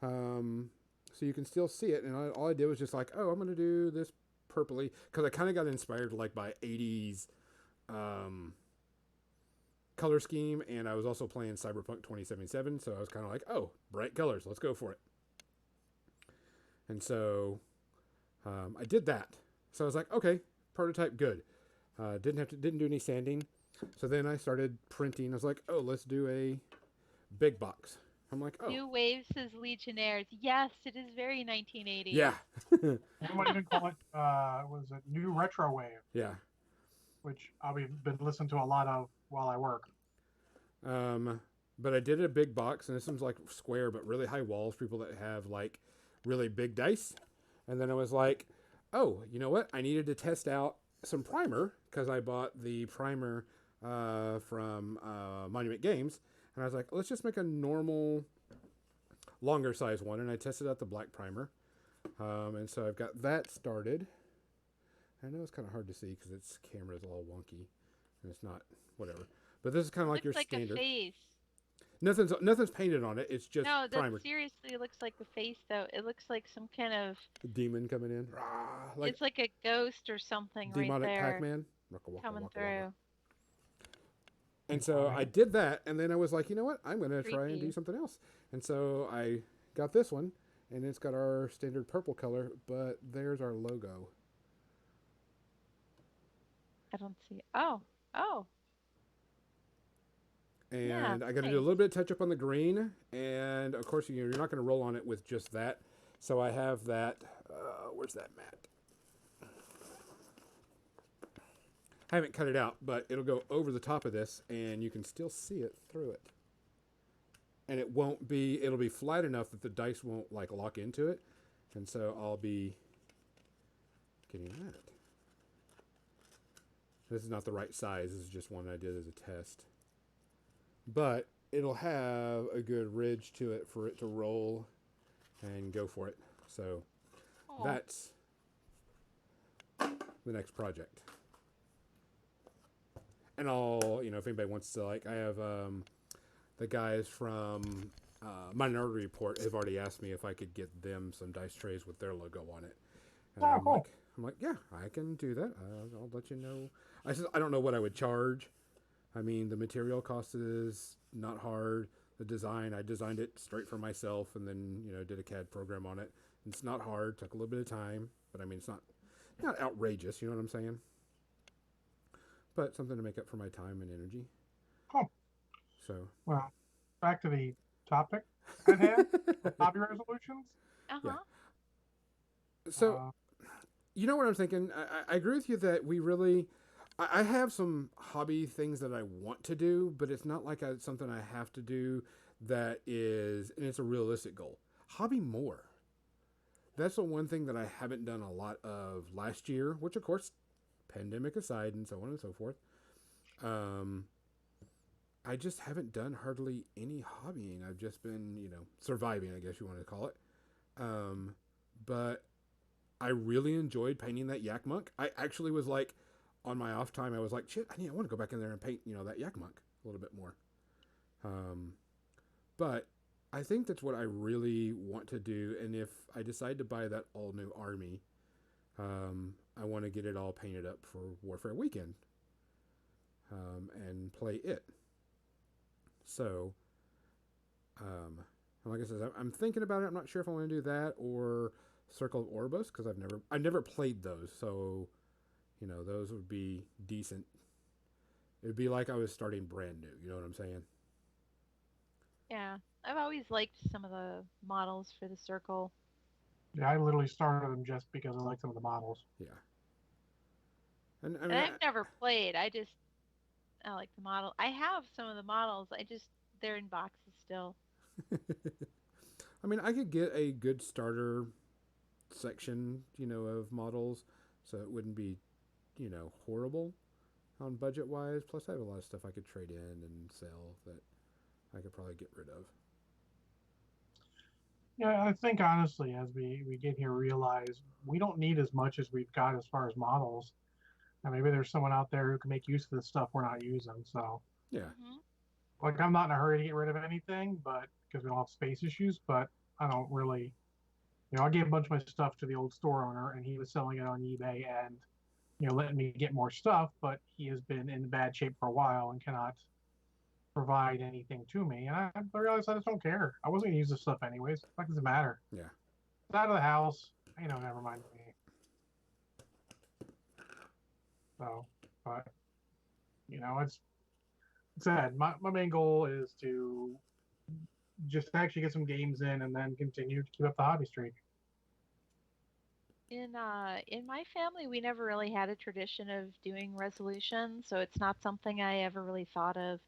So you can still see it. And all I did was just like, oh, I'm going to do this purpley. Because I kind of got inspired like by 80s color scheme. And I was also playing Cyberpunk 2077. So I was kind of like, oh, bright colors. Let's go for it. And so I did that. So I was like, okay, prototype good. Didn't do any sanding. So then I started printing. I was like, oh, let's do a big box. I'm like, oh. New Waves as Legionnaires. Yes, it is very 1980s. Yeah. We might even call it, was it New Retro Wave? Yeah. Which I've been listening to a lot of while I work. But I did a big box, and this one's like square, but really high walls. People that have like really big dice. And then I was like, oh, you know what? I needed to test out some primer because I bought the primer from Monument Games. And I was like, let's just make a normal, longer size one. And I tested out the black primer. And so I've got that started. I know it's kind of hard to see because its camera's all wonky. And it's not, whatever. But this is kind of like your looks like standard. a face. Nothing's painted on it. It's just No, that primer. seriously looks like a face, though. It looks like some kind of. Demon coming in. Rah, It's like a ghost or something right demonic there Pac-Man. coming through. And so I did that, and then I was like, you know what? I'm going to try and do Creepy. something else. And so I got this one, and it's got our standard purple color, but there's our logo. I don't see. Oh. And Yeah, I got to nice. do a little bit of touch up on the green, and of course, you're not going to roll on it with just that. So I have that. Where's that mat? I haven't cut it out, but it'll go over the top of this, and you can still see it through it. And it'll be flat enough that the dice won't like lock into it. And so I'll be getting that. This is not the right size. This is just one I did as a test. But it'll have a good ridge to it for it to roll and go for it. So Oh. that's the next project. And I'll, if anybody wants to, like, I have the guys from Minority Report have already asked me if I could get them some dice trays with their logo on it. And Oh, cool. I'm like, yeah, I can do that. I'll let you know. I said, I don't know what I would charge. I mean, the material cost is not hard. The design, I designed it straight for myself and then, did a CAD program on it. It's not hard. Took a little bit of time. But, I mean, it's not outrageous. You know what I'm saying? But something to make up for my time and energy. Cool. So. Well, back to the topic at hand, hobby resolutions. Uh-huh. So, you know what I'm thinking? I agree with you that we really... I have some hobby things that I want to do, but it's not like something I have to do that is... And it's a realistic goal. Hobby more. That's the one thing that I haven't done a lot of last year, which, of course, pandemic aside and so on and so forth. I just haven't done hardly any hobbying. I've just been, surviving, I guess you want to call it. But I really enjoyed painting that Yak Monk. I actually was like, on my off time, I was like, shit, I want to go back in there and paint, that Yakmuk a little bit more. But I think that's what I really want to do. And if I decide to buy that all new army, I want to get it all painted up for Warfare Weekend, and play it. So, like I said, I'm thinking about it. I'm not sure if I want to do that or Circle of Orbos, because I've never played those. So, those would be decent. It would be like I was starting brand new. You know what I'm saying? Yeah, I've always liked some of the models for the circle. Yeah, I literally started them just because I like some of the models. Yeah. And I And mean, I've never played. I like the model. I have some of the models. They're in boxes still. I mean, I could get a good starter section, of models, so it wouldn't be, horrible on budget wise. Plus, I have a lot of stuff I could trade in and sell that I could probably get rid of. Yeah, I think honestly, as we get here, realize we don't need as much as we've got as far as models. And maybe there's someone out there who can make use of the stuff we're not using. So, Yeah. like, I'm not in a hurry to get rid of anything, but because we don't have space issues, but I don't really, I gave a bunch of my stuff to the old store owner, and he was selling it on eBay and, letting me get more stuff, but he has been in bad shape for a while and cannot provide anything to me. And I realized I just don't care. I wasn't going to use this stuff anyways. What does it matter? Yeah. It's out of the house. Never mind me. So, but, it's sad. My main goal is to just actually get some games in and then continue to keep up the hobby streak. In my family, we never really had a tradition of doing resolution, so it's not something I ever really thought of.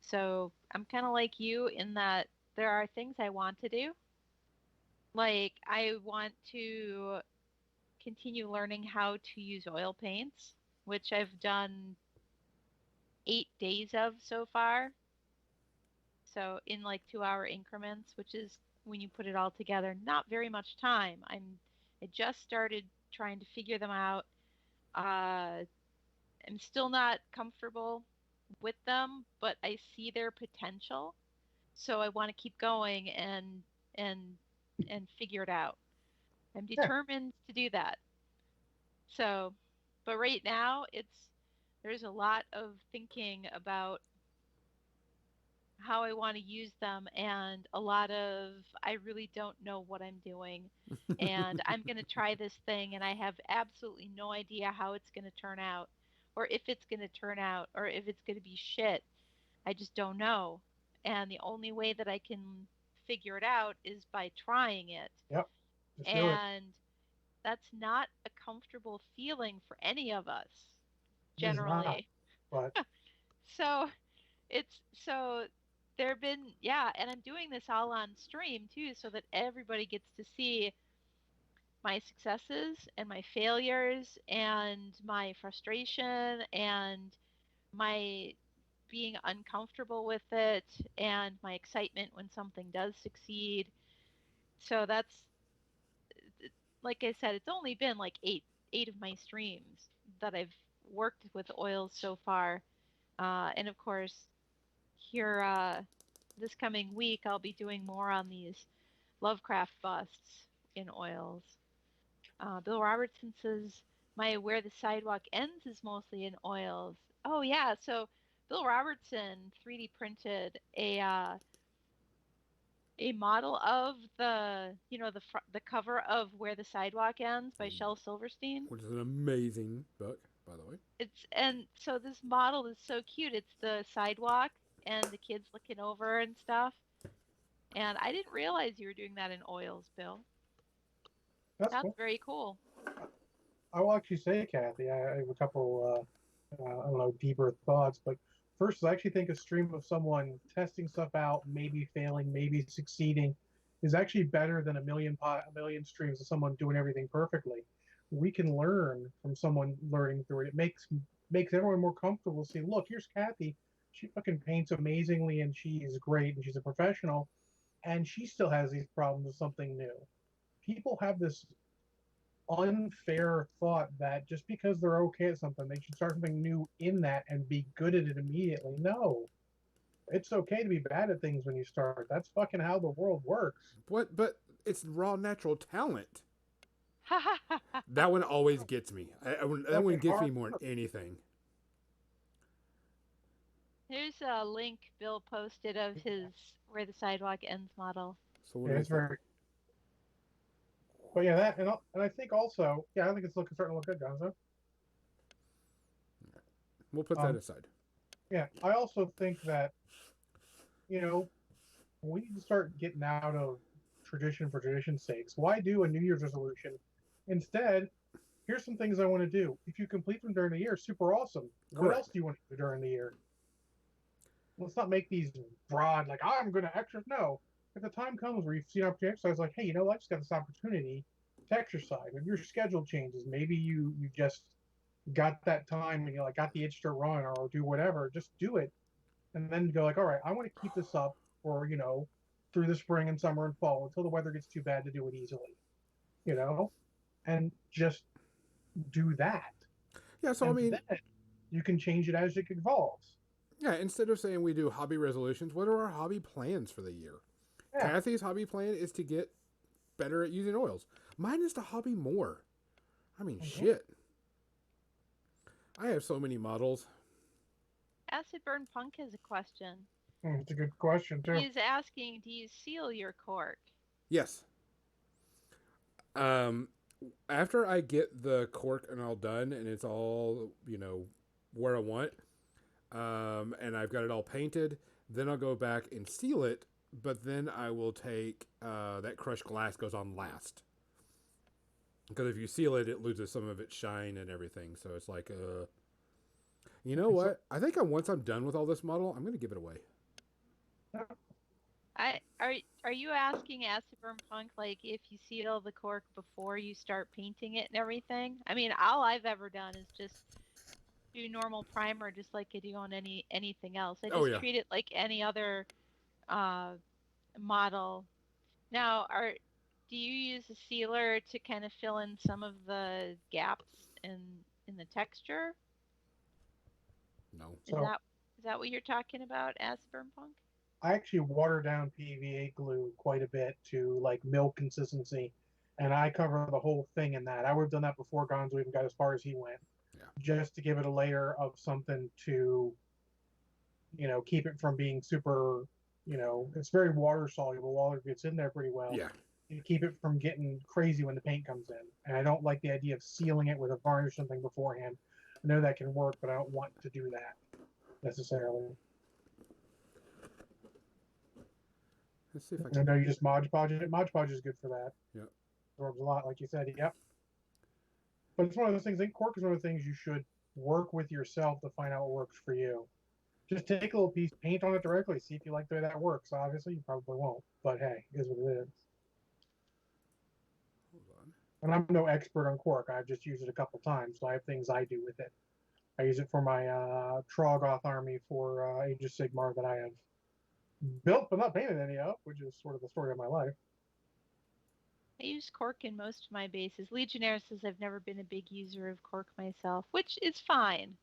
So I'm kind of like you in that there are things I want to do. Like I want to continue learning how to use oil paints, which I've done 8 days of so far. So in like 2 hour increments, which is when you put it all together, not very much time. I just started trying to figure them out. I'm still not comfortable with them, but I see their potential. So I want to keep going and and figure it out. I'm Yeah. determined to do that. So, but right now there's a lot of thinking about how I want to use them and a lot of I really don't know what I'm doing and I'm going to try this thing and I have absolutely no idea how it's going to turn out or if it's going to turn out or if it's going to be shit. I just don't know. And the only way that I can figure it out is by trying it. Yep. Just do it. And that's not a comfortable feeling for any of us It is not. generally. But So so there have been, yeah, and I'm doing this all on stream too so that everybody gets to see my successes and my failures and my frustration and my being uncomfortable with it and my excitement when something does succeed. So that's, like I said, it's only been like eight of my streams that I've worked with oils so far. And of course, here this coming week, I'll be doing more on these Lovecraft busts in oils. Bill Robertson says, my Where the Sidewalk Ends is mostly in oils. Oh, yeah. So Bill Robertson 3D printed a model of the cover of Where the Sidewalk Ends by Shel Silverstein. Which is an amazing book, by the way. And so this model is so cute. It's the sidewalk and the kids looking over and stuff. And I didn't realize you were doing that in oils, Bill. that's That's cool. very cool. I will actually say, Kathy, I have a couple, I don't know, deeper thoughts. But first, I actually think a stream of someone testing stuff out, maybe failing, maybe succeeding, is actually better than a million streams of someone doing everything perfectly. We can learn from someone learning through it. It makes everyone more comfortable. See, look, here's Kathy. She fucking paints amazingly, and she is great, and she's a professional, and she still has these problems with something new. People have this unfair thought that just because they're okay at something, they should start something new in that and be good at it immediately. No, it's okay to be bad at things when you start. That's fucking how the world works. What? But it's raw natural talent. Ha ha ha ha. That one always gets me. That one gets me hard. more than anything. Here's a link Bill posted of his Where the Sidewalk Ends model. So what Yeah, do it's you think? very. But yeah, that and I think also, yeah, I think it's starting to look good, Gonzo. We'll put that aside. Yeah, I also think that, you know, we need to start getting out of tradition for tradition's sakes. Why do a New Year's resolution? Instead, here's some things I want to do. If you complete them during the year, super awesome. What Correct. else do you want to do during the year? Let's not make these broad, like, I'm going to exercise. No. If the time comes where you've seen opportunity to exercise, like, hey, I just got this opportunity to exercise. If your schedule changes, maybe you just got that time and you like got the itch to run or do whatever, just do it. And then go like, all right, I want to keep this up for, through the spring and summer and fall until the weather gets too bad to do it easily, and just do that. Yeah, so And I mean, then you can change it as it evolves. yeah, instead of saying we do hobby resolutions, what are our hobby plans for the year? Yeah. Kathy's hobby plan is to get better at using oils. Mine is to hobby more. I mean, shit. I have so many models. Acid Burn Punk has a question. It's a good question, too. He's asking, do you seal your cork? Yes. After I get the cork and all done and it's all, where I want, and I've got it all painted, then I'll go back and seal it, but then I will take, that crushed glass goes on last. Because if you seal it, it loses some of its shine and everything. So it's like, you know what? I think once I'm done with all this model, I'm going to give it away. Are you asking Acid Burn Punk, like, if you seal the cork before you start painting it and everything? I mean, all I've ever done is just do normal primer, just like I do on anything else. I just treat it like any other model. Now, do you use a sealer to kind of fill in some of the gaps in the texture? No. Is that what you're talking about, Acid Burn Punk? I actually water down PVA glue quite a bit to like milk consistency, and I cover the whole thing in that. I would have done that before Gonzo even got as far as he went, just to give it a layer of something to, keep it from being super, it's very water soluble. Water gets in there pretty well. Yeah. You keep it from getting crazy when the paint comes in. And I don't like the idea of sealing it with a varnish or something beforehand. I know that can work, but I don't want to do that necessarily. Let's see if I can. I know you just Mod Podge it. Mod Podge is good for that. Yeah. Absorbs a lot, like you said. Yep. But it's one of those things. I think cork is one of the things you should work with yourself to find out what works for you. Just take a little piece, paint on it directly, see if you like the way that works. Obviously, you probably won't, but hey, it is what it is. Hold on. And I'm no expert on cork. I've just used it a couple times, so I have things I do with it. I use it for my Troggoth army for Age of Sigmar that I have built but not painted any of, which is sort of the story of my life. I use cork in most of my bases. Legionnaire says I've never been a big user of cork myself, which is fine.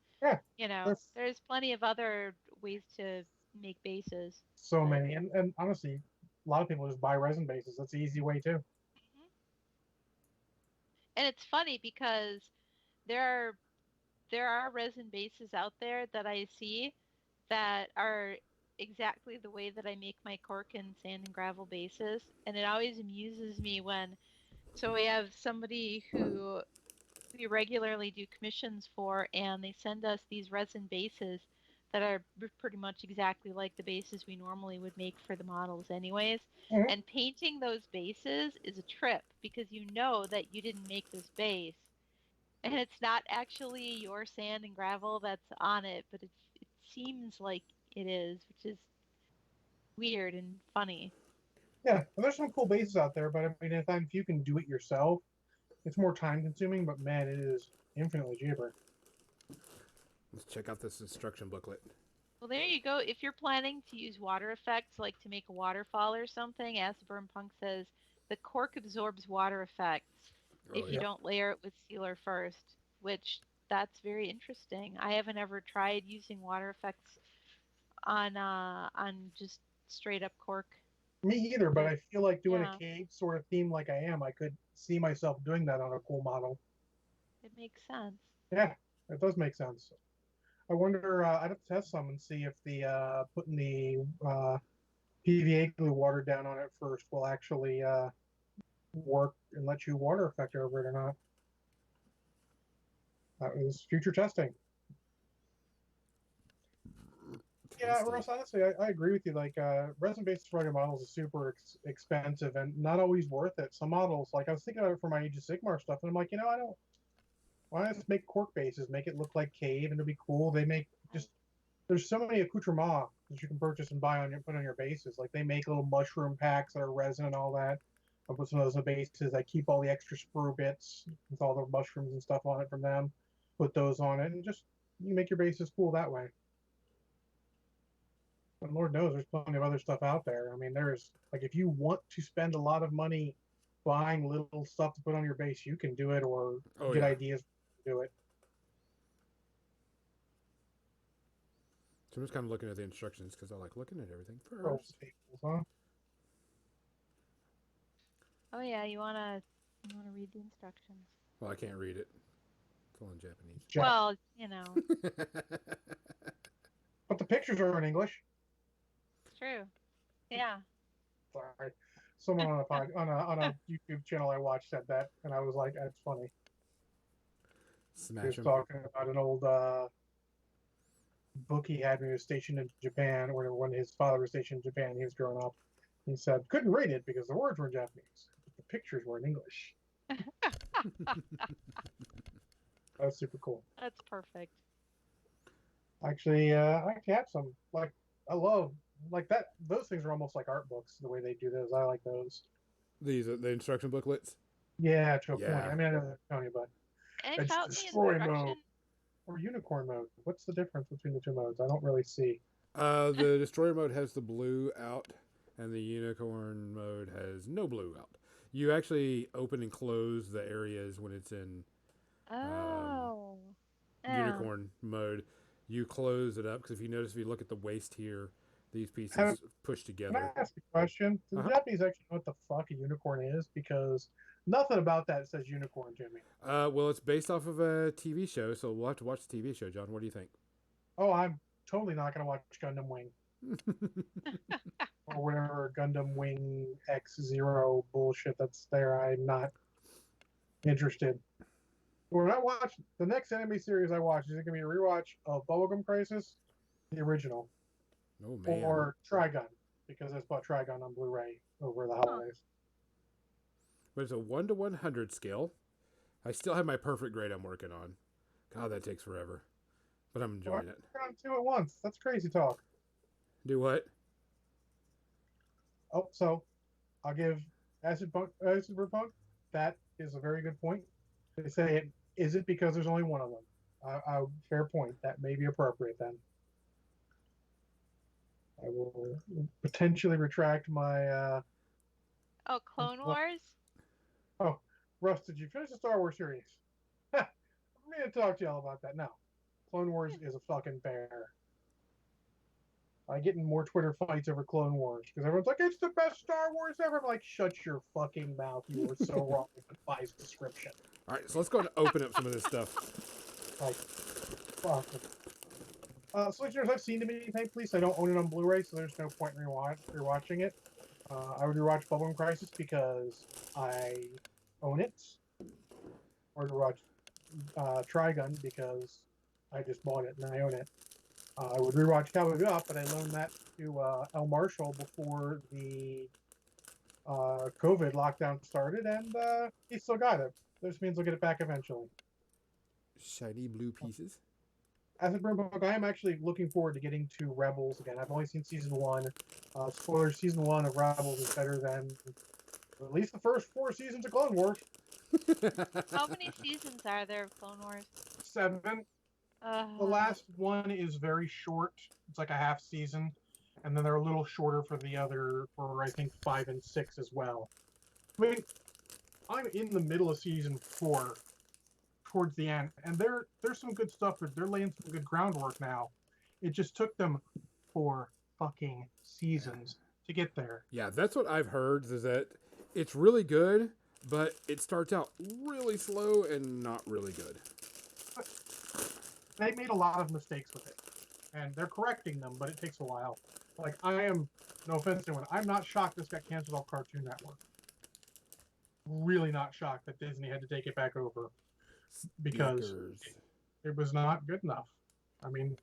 Yeah. There's plenty of other ways to make bases. So many. And honestly, a lot of people just buy resin bases. That's the easy way too. Mm-hmm. And it's funny because there are resin bases out there that I see that are exactly the way that I make my cork and sand and gravel bases, and it always amuses me so we have somebody who we regularly do commissions for, and they send us these resin bases that are pretty much exactly like the bases we normally would make for the models anyways. Mm-hmm. And painting those bases is a trip because you know that you didn't make this base and it's not actually your sand and gravel that's on it, but it seems like it is, which is weird and funny. Yeah, well, there's some cool bases out there, but I mean, if you can do it yourself, it's more time consuming, but man, it is infinitely cheaper. Let's check out this instruction booklet. Well, there you go. If you're planning to use water effects, like to make a waterfall or something, Acid Burn Punk says the cork absorbs water effects. if you yeah. don't layer it with sealer first, which that's very interesting. I haven't ever tried using water effects on just straight up cork. Me either, but But I feel like doing a yeah, cave sort of theme like I am, I could see myself doing that on a cool model. it makes sense. Yeah, it does make sense. I wonder. I'd have to test some and see if the putting the PVA glue water down on it first will actually work and let you water effect over it or not. That was future testing. Yeah, Tasty. Russ, honestly, I agree with you. Like, resin-based rugged models is super expensive and not always worth it. Some models, like I was thinking about it for my Age of Sigmar stuff, and I'm like, I don't. Why not just make cork bases, make it look like cave, and it'll be cool. They make just there's so many accoutrements that you can purchase and buy on your put on your bases. Like they make little mushroom packs that are resin and all that. I put some of those on bases. I keep all the extra sprue bits with all the mushrooms and stuff on it from them. Put those on it, and just you make your bases cool that way. And Lord knows there's plenty of other stuff out there. I mean, there's like if you want to spend a lot of money buying little stuff to put on your base, you can do it or Oh get yeah. ideas to do it. So I'm just kind of looking at the instructions because I like looking at everything Oh, first. staples, huh? Oh yeah, you wanna read the instructions. Well, I can't read it. It's all in Japanese. Well, you know, But the pictures are in English. it's true. Yeah. Sorry. Someone on a YouTube channel I watched said that, and I was like, "That's funny." He Smash was them. talking about an old book he had when he was stationed in Japan, or when his father was stationed in Japan. He was growing up. He said couldn't read it because the words were in Japanese, but the pictures were in English. That was super cool. That's perfect. Actually, I actually have some like I love like that. Those things are almost like art books. The way they do those, I like those. These are the instruction booklets. Yeah, to a point. Yeah. I mean, I know that's Tony, but And it's about the destroy mode instruction. or unicorn mode. What's the difference between the two modes? I don't really see. The destroyer mode has the blue out, and the unicorn mode has no blue out. You actually open and close the areas when it's in Oh. Yeah. unicorn mode. You close it up because if you notice, if you look at the waist here, these pieces Have- push Can together. I ask a question? Do the Uh-huh. Japanese actually know what the fuck a unicorn is? Because nothing about that says unicorn to me. Well, it's based off of a TV show, so we'll have to watch the TV show. John, what do you think? Oh, I'm totally not going to watch Gundam Wing or whatever Gundam Wing X0 bullshit that's there. I'm not interested. When I watch the next anime series I watch, is it going to be a rewatch of Bubblegum Crisis, the original, Oh man! or Trigun? Because I bought Trigun on Blu-ray over the holidays. But it's a 1 to 100 scale. I still have my perfect grade I'm working on. God, that takes forever, but I'm enjoying it. We're on two at once. That's crazy talk. Do what? Oh, so I'll give Acid Punk. That is a very good point. They say it isn't because there's only one of them. Fair point. That may be appropriate then. I will potentially retract my. Oh, Clone Wars. Oh, Russ, did you finish the Star Wars series? I'm going to talk to y'all about that. No, Clone Wars is a fucking bear. I get in more Twitter fights over Clone Wars because everyone's like, "It's the best Star Wars ever." I'm like, "Shut your fucking mouth! You are so wrong with the bias description." All right, so let's go and open up some of this stuff. Like, fuck. So listeners, I've seen the mini Police. I don't own it on Blu-ray, so there's no point in rewatching it. I would rewatch Bubblegum Crisis because I own it, or rewatch Trigun because I just bought it and I own it. I would rewatch Cowboy Bebop, but I loaned that to El Marshall before the COVID lockdown started, and he still got it. This means I'll get it back eventually. Shiny blue pieces. Acid Brimbook, I am actually looking forward to getting to Rebels again. I've only seen season 1. Spoilers, season 1 of Rebels is better than at least the first 4 seasons of Clone Wars. How many seasons are there of Clone Wars? 7. The last one is very short. It's like a half season. And then they're a little shorter for the other, for I think 5 and 6 as well. I mean, I'm in the middle of season 4, towards the end, and there's some good stuff. They're laying some good groundwork now. It just took them 4 fucking seasons to get there. Yeah, that's what I've heard is that it's really good, but it starts out really slow and not really good. They made a lot of mistakes with it, and they're correcting them, but it takes a while. Like, I am, no offense to anyone, I'm not shocked this got canceled off Cartoon Network. Really not shocked that Disney had to take it back over because it was not good enough. I mean,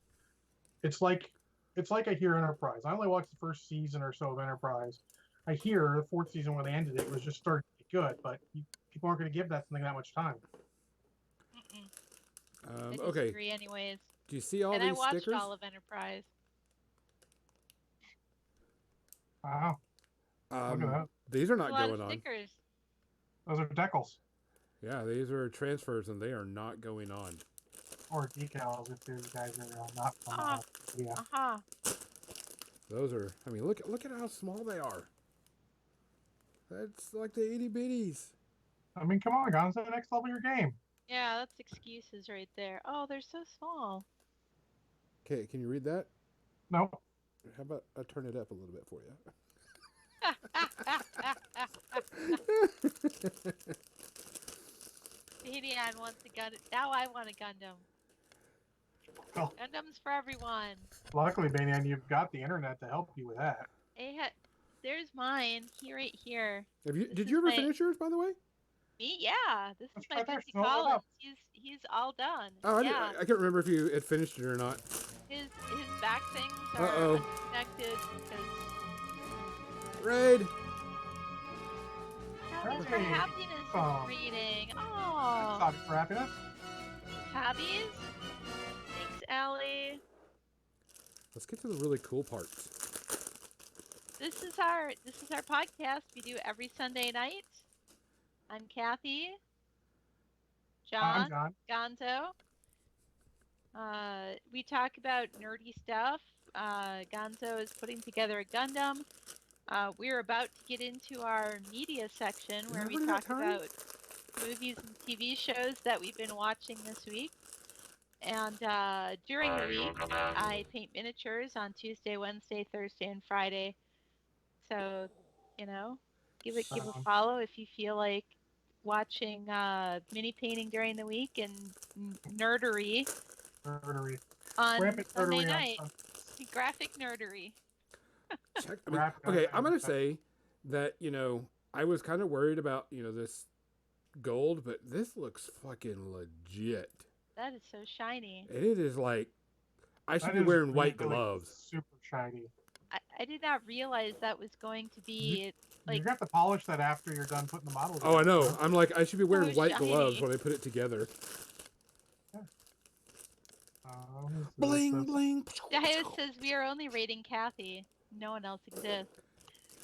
it's like I hear Enterprise. I only watched the first season or so of Enterprise. I hear the 4th season when they ended it was just starting to get good, but people aren't going to give that something that much time. I Okay. disagree anyways. Do you see all And these I watched stickers? all of Enterprise. Wow. Look at that. These are There's not a lot going of on. stickers. Those are decals. Yeah, these are transfers and they are not going on. Or decals if you guys are not from yeah. Uh-huh. Those are, I mean, look at how small they are. That's like the itty bitties. I mean, come on, guys. The next level of your game. Yeah, that's excuses right there. Oh, they're so small. Okay, can you read that? No. How about I turn it up a little bit for you? Badian wants a Gundam. Now I want a Gundam. Oh. Gundams for everyone. Luckily, Banyan, you've got the internet to help you with that. There's mine. Right here. Did you ever finish yours, by the way? Me? Yeah. This is my right there, Betsy fill it Collins. up. He's all done. Oh, yeah. I can't remember if you had finished it or not. His back things are unconnected because Raid! Habbies for Hey. Happiness Oh. is reading. That's Oh. not for happiness. Habbies? Thanks, Allie. Let's get to the really cool parts. This is our podcast we do every Sunday night. I'm Kathy. I'm John. John. Gonzo. We talk about nerdy stuff. Gonzo is putting together a Gundam. We're about to get into our media section where we Remember that talk time? about movies and TV shows that we've been watching this week. And during the week, I paint miniatures on Tuesday, Wednesday, Thursday, and Friday. So, give a follow if you feel like watching mini painting during the week and nerdery Nerdery. on Rampant Sunday nerdery night. on Graphic nerdery. Check. I mean, okay, I'm gonna say that I was kind of worried about this gold, but this looks fucking legit. That is so shiny. And it is like I should That be is wearing white really gloves. Super shiny. I did not realize that was going to be You have to polish that after you're done putting the models. Oh, I know. together. I'm like I should be wearing So white shiny. gloves when I put it together. So Bling that's- bling. Dio says we are only rating Kathy. No one else exists.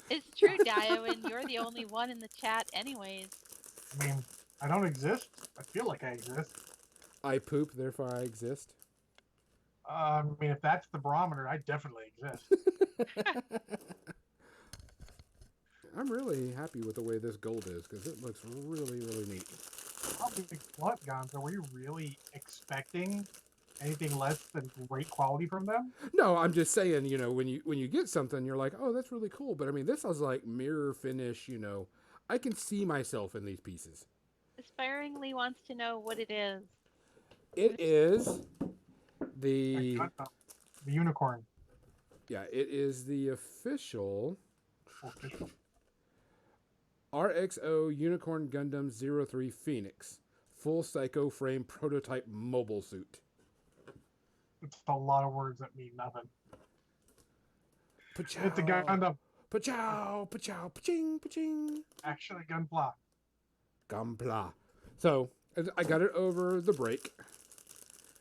It's true, Dio, and you're the only one in the chat anyways. I mean, I don't exist. I feel like I exist. I poop, therefore I exist. I mean, if that's the barometer, I definitely exist. I'm really happy with the way this gold is because it looks really, really neat. Probably what, Gonzo? Were you really expecting anything less than great quality from them? No, I'm just saying, when you get something, you're like, oh, that's really cool. But I mean, this is like mirror finish. I can see myself in these pieces. Aspiringly wants to know what it is. It is the The unicorn. it is the official RXO Unicorn Gundam 03 Phoenix full psycho frame prototype mobile suit. It's a lot of words that mean nothing. Pachow, It's a Gundam. Pachow, pachow, paching, paching. Actually, Gunpla. Gunpla. So I got it over the break.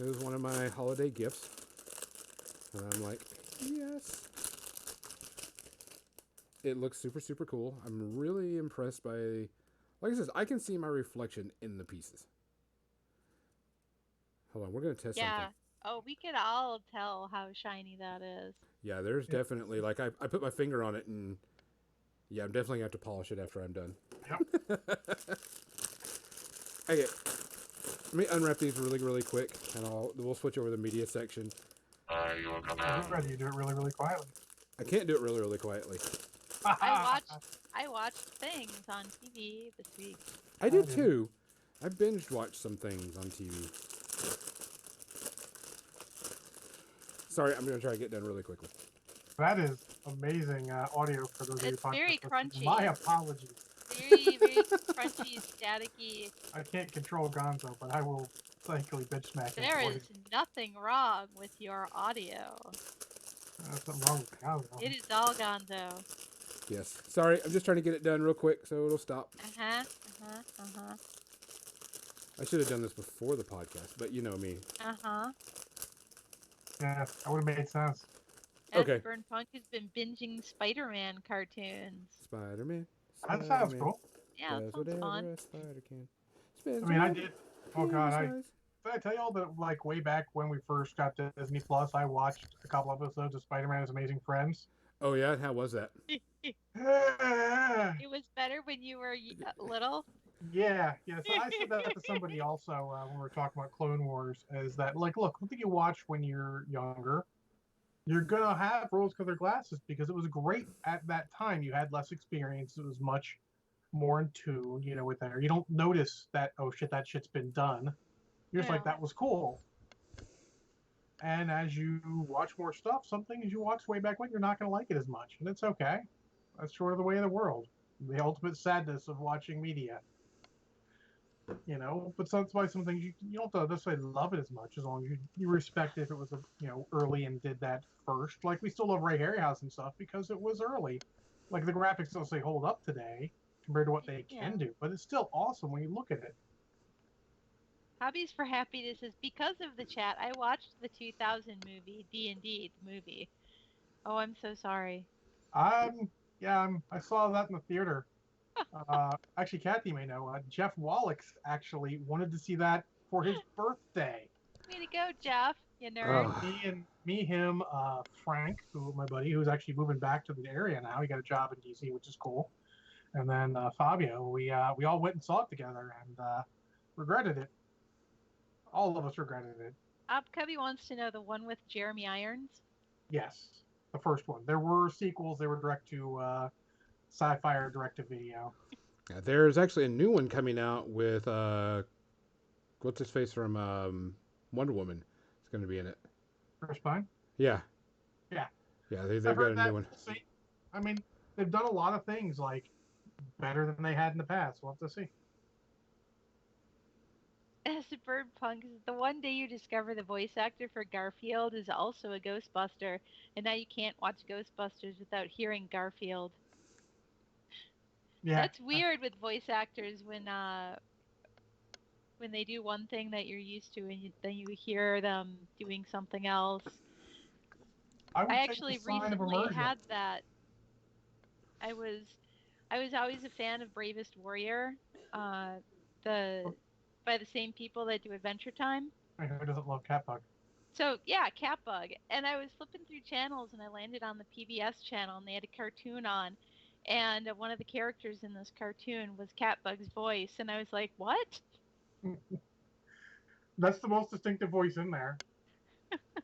It was one of my holiday gifts. And I'm like, yes. It looks super, super cool. I'm really impressed by, like I said, I can see my reflection in the pieces. Hold on, we're going to test Yeah. something. Oh, we could all tell how shiny that is. Yeah, there's definitely, like, I put my finger on it and Yeah, I'm definitely going to have to polish it after I'm done. Yep. Okay. Let me unwrap these really, really quick, and we'll switch over to the media section. I'd rather you do it really, really quietly. I can't do it really, really quietly. I watched things on TV this week. I did too. I binge watched some things on TV. Sorry, I'm going to try to get done really quickly. That is amazing audio for those of you It's very crunchy. My apologies. Very, very crunchy, staticky. I can't control Gonzo, but I will psychically bitch smack him. There is nothing wrong with your audio. There's something wrong with Gonzo. It is all Gonzo. Yes. Sorry, I'm just trying to get it done real quick so it'll stop. I should have done this before the podcast, but you know me. Yeah, that would have made sense. Okay. Burn Punk has been binging Spider-Man cartoons. Spider-Man. That sounds cool. Yeah, that sounds fun. A spider can. I mean, I did. Oh God, did I tell y'all that like way back when we first got to Disney Plus, I watched a couple episodes of Spider-Man's Amazing Friends. Oh yeah, how was that? It was better when you were little. Yeah. So I said that to somebody also when we were talking about Clone Wars. Is that like, look, what did you watch when you're younger? You're gonna have rose-colored glasses because it was great at that time. You had less experience. It was much more in tune, with there. You don't notice that, oh shit, that shit's been done. You're just like, that was cool. And as you watch more stuff, some things you watched way back when, you're not gonna like it as much, and it's okay. That's sort of the way of the world. The ultimate sadness of watching media. But that's why some things you don't have to necessarily love it as much, as long as you respect if it was early and did that first. Like we still love Ray Harryhausen and stuff because it was early. Like the graphics don't say hold up today compared to what they can do, but it's still awesome when you look at it. Hobbies for Happiness is because of the chat. I watched the 2000 movie D&D, the movie. Oh, I'm so sorry. I saw that in the theater. Actually, Kathy may know. Jeff Wallach actually wanted to see that for his birthday. Way to go, Jeff, you nerd. Him, Frank, my buddy, who's actually moving back to the area now. He got a job in DC, which is cool. And then Fabio. We all went and saw it together and regretted it. All of us regretted it. Cubby wants to know the one with Jeremy Irons. Yes, the first one. There were sequels. They were direct to Sci-Fi or direct-to-video. Yeah, there's actually a new one coming out with what's his face from Wonder Woman. It's going to be in it. Chris Pine? Yeah. Yeah. Yeah, they've got a new one. I mean, they've done a lot of things like better than they had in the past. We'll have to see. As a Bird Punk, the one day you discover the voice actor for Garfield is also a Ghostbuster, and now you can't watch Ghostbusters without hearing Garfield. Yeah. That's weird with voice actors when they do one thing that you're used to and then you hear them doing something else. I actually recently had that. I was always a fan of Bravest Warrior, by the same people that do Adventure Time. Who doesn't love Catbug? So yeah, Catbug. And I was flipping through channels and I landed on the PBS channel and they had a cartoon on. And one of the characters in this cartoon was Catbug's voice. And I was like, what? That's the most distinctive voice in there.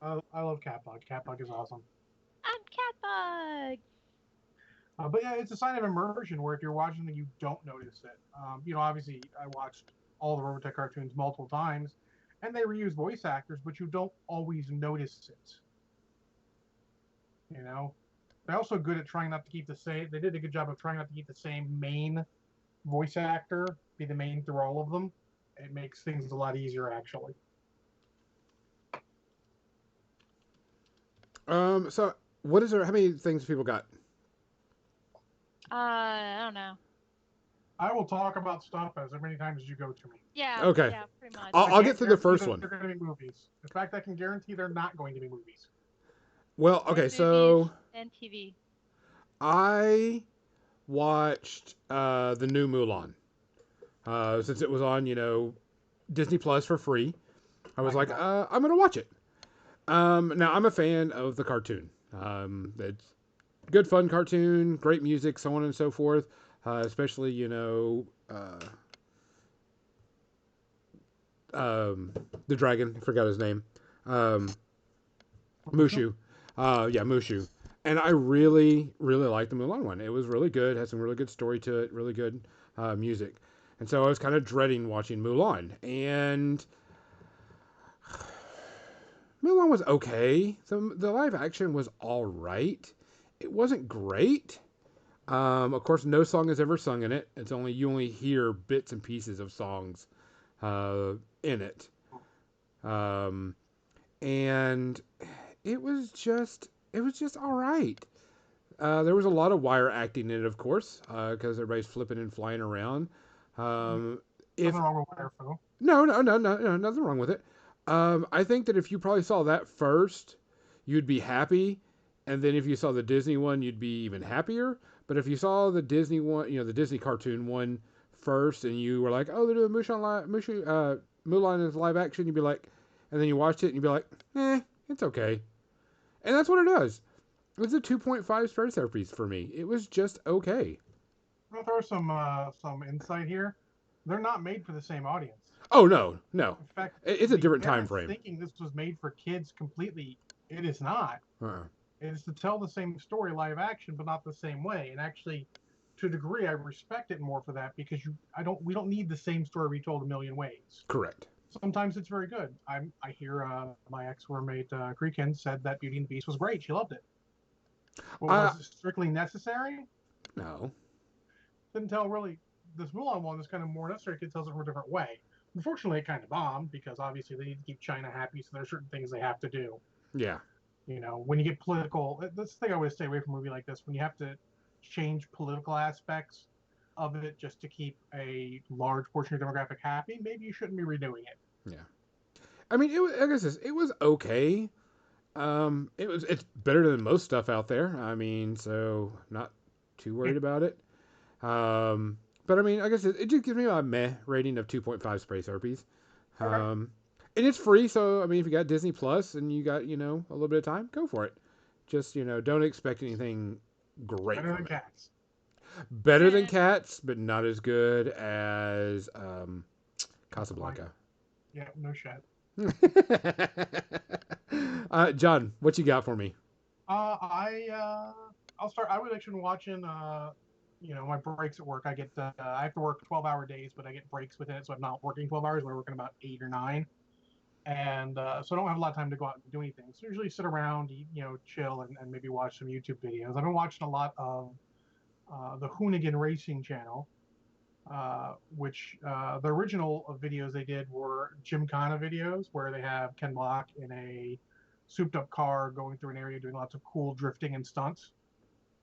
I love Catbug. Catbug is awesome. I'm Catbug! But yeah, it's a sign of immersion where if you're watching it, you don't notice it. Obviously, I watched all the Robotech cartoons multiple times, and they reuse voice actors, but you don't always notice it. They're also good at trying not to keep the same. They did a good job of trying not to keep the same main voice actor be the main through all of them. It makes things a lot easier, actually. So what is there? How many things people got? I don't know. I will talk about stuff as many times as you go to me. Yeah. Okay. Yeah, pretty much. I'll get through the first one. They're going to be movies. In fact, I can guarantee they're not going to be movies. Well, okay, so and TV. I watched the new Mulan since it was on, Disney Plus for free. I was like, I'm going to watch it. Now I'm a fan of the cartoon. good fun cartoon, great music, so on and so forth. Especially the dragon. I forgot his name. Um, Mushu. Yeah, Mushu. And I really, really liked the Mulan one. It was really good. Had some really good story to it. Really good music. And so I was kind of dreading watching Mulan. And Mulan was okay. The live action was all right. It wasn't great. Of course, no song is ever sung in it. You only hear bits and pieces of songs in it. Um, and it was just all right. There was a lot of wire acting in it, of course, because everybody's flipping and flying around. Um, if Nothing wrong with Wireful. No, no, no, no, no, nothing wrong with it. I think that if you probably saw that first, you'd be happy, and then if you saw the Disney one, you'd be even happier. But if you saw the Disney one, the Disney cartoon one first, and you were like, "Oh, they're doing Mulan is live action," you'd be like, and then you watched it, and you'd be like, it's okay. And that's what it does. It's a 2.5 star therapies for me. It was just okay. I'm gonna throw some insight here. They're not made for the same audience. Oh no, no. In fact, It's a different time frame. Thinking this was made for kids completely, it is not. Uh-uh. It is to tell the same story live action, but not the same way. And actually, to a degree, I respect it more for that because we don't need the same story retold a million ways. Correct. Sometimes it's very good. I hear my ex-roommate Creakin said that Beauty and the Beast was great. She loved it. Was it strictly necessary? No. Didn't tell really. This Mulan one is kind of more necessary because it tells it from a different way. Unfortunately, it kind of bombed because obviously they need to keep China happy, so there's certain things they have to do. Yeah. When you get political, that's the thing I always stay away from a movie like this. When you have to change political aspects of it just to keep a large portion of the demographic happy, maybe you shouldn't be redoing it. Yeah. I mean, I guess it was okay. It's better than most stuff out there. I mean, so not too worried about it. But I mean, I guess it just gives me a meh rating of 2.5 space herpes. Okay. And it's free, so I mean, if you got Disney Plus and you got a little bit of time, go for it. Just don't expect anything great. Better than Cats. Better than Cats, but not as good as Casablanca. Yeah, no shit. John, what you got for me? I'll start. I was actually watching. My breaks at work. I have to work 12-hour days, but I get breaks within it, so I'm not working 12 hours. We're working about 8 or 9, and so I don't have a lot of time to go out and do anything. So I usually sit around, eat, chill, and maybe watch some YouTube videos. I've been watching a lot of the Hoonigan Racing channel. Which the original videos they did were Gymkhana videos where they have Ken Block in a souped up car going through an area doing lots of cool drifting and stunts.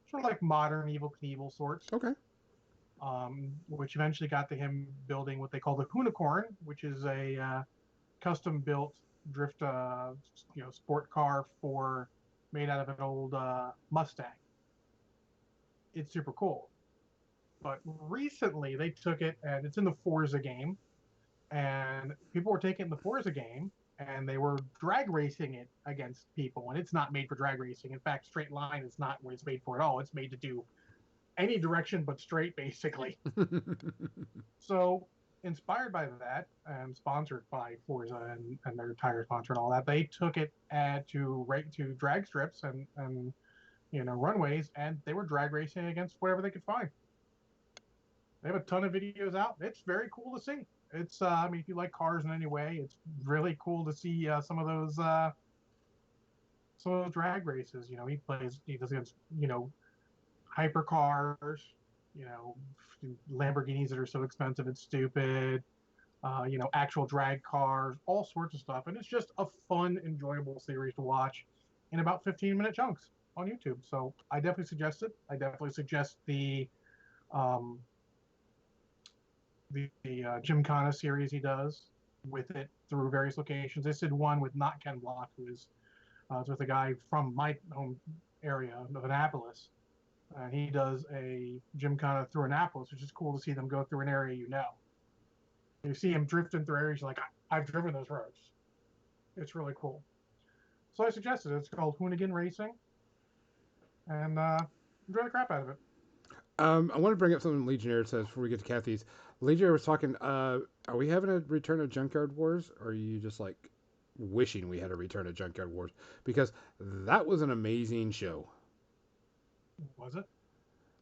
Sort of like modern Evel Knievel sorts. Okay. Which eventually got to him building what they call the Hoonicorn, which is a custom built drift sport car made out of an old Mustang. It's super cool. But recently they took it, and it's in the Forza game, and people were taking the Forza game, and they were drag racing it against people, and it's not made for drag racing. In fact, straight line is not what it's made for at all. It's made to do any direction but straight, basically. So, inspired by that, and sponsored by Forza and their tire sponsor and all that, they took it to drag strips and runways, and they were drag racing against whatever they could find. They have a ton of videos out. It's very cool to see. It's, if you like cars in any way, it's really cool to see some of those drag races. He does against, hypercars, Lamborghinis that are so expensive it's stupid, actual drag cars, all sorts of stuff. And it's just a fun, enjoyable series to watch in about 15-minute chunks on YouTube. So I definitely suggest it. I definitely suggest the Gymkhana series he does with it through various locations. This did one with not Ken Block, who is with a guy from my home area of Annapolis. He does a Gymkhana through Annapolis, which is cool to see them go through an area You see him drifting through areas, you're like, I've driven those roads. It's really cool. So I suggested it. It's called Hoonigan Racing. and enjoy the crap out of it. I want to bring up something Legionnaire says before we get to Kathy's. Legionnaire was talking. Are we having a return of Junkyard Wars? Or are you just like wishing we had a return of Junkyard Wars? Because that was an amazing show. Was it?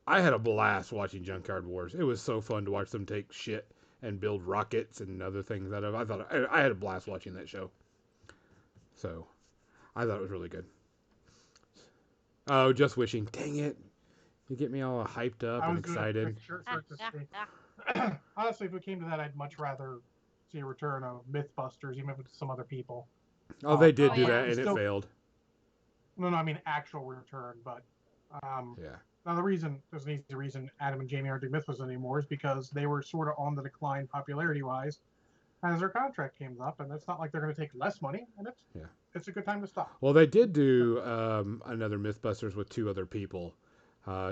I had a blast watching Junkyard Wars. It was so fun to watch them take shit and build rockets and other things out of. I had a blast watching that show. So I thought it was really good. Oh, just wishing. Dang it. You get me all hyped up and excited. Sure to see. Honestly, if it came to that, I'd much rather see a return of Mythbusters, even if it's some other people. Oh, they did do yeah. that, and it failed. No, I mean actual return. But Yeah. now there's an easy reason Adam and Jamie aren't doing Mythbusters anymore is because they were sort of on the decline popularity-wise as their contract came up, and it's not like they're going to take less money, and it's a good time to stop. Well, they did do another Mythbusters with two other people,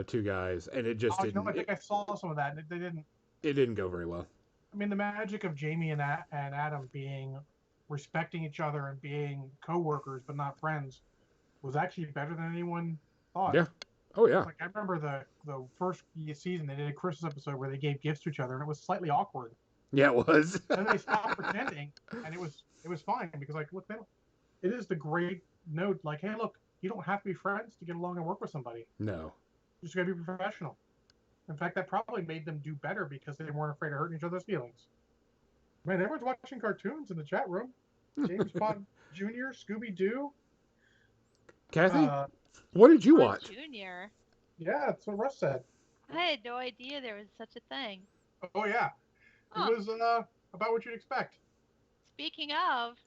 two guys, and it just didn't. I think I saw some of that, and they didn't. It didn't go very well. I mean, the magic of Jamie and Adam being respecting each other and being co-workers but not friends was actually better than anyone thought. Yeah. Oh yeah. Like I remember the first season they did a Christmas episode where they gave gifts to each other, and it was slightly awkward. Yeah, it was. And then they stopped pretending, and it was fine because like look, it is the great note. Like, hey, look, you don't have to be friends to get along and work with somebody. No. You just gotta be professional. In fact, that probably made them do better because they weren't afraid of hurting each other's feelings. Man, everyone's watching cartoons in the chat room. James Bond Jr., Scooby Doo. Kathy, what did you watch? Junior. Yeah, that's what Russ said. I had no idea there was such a thing. Oh yeah, Oh. it was about what you'd expect. Speaking of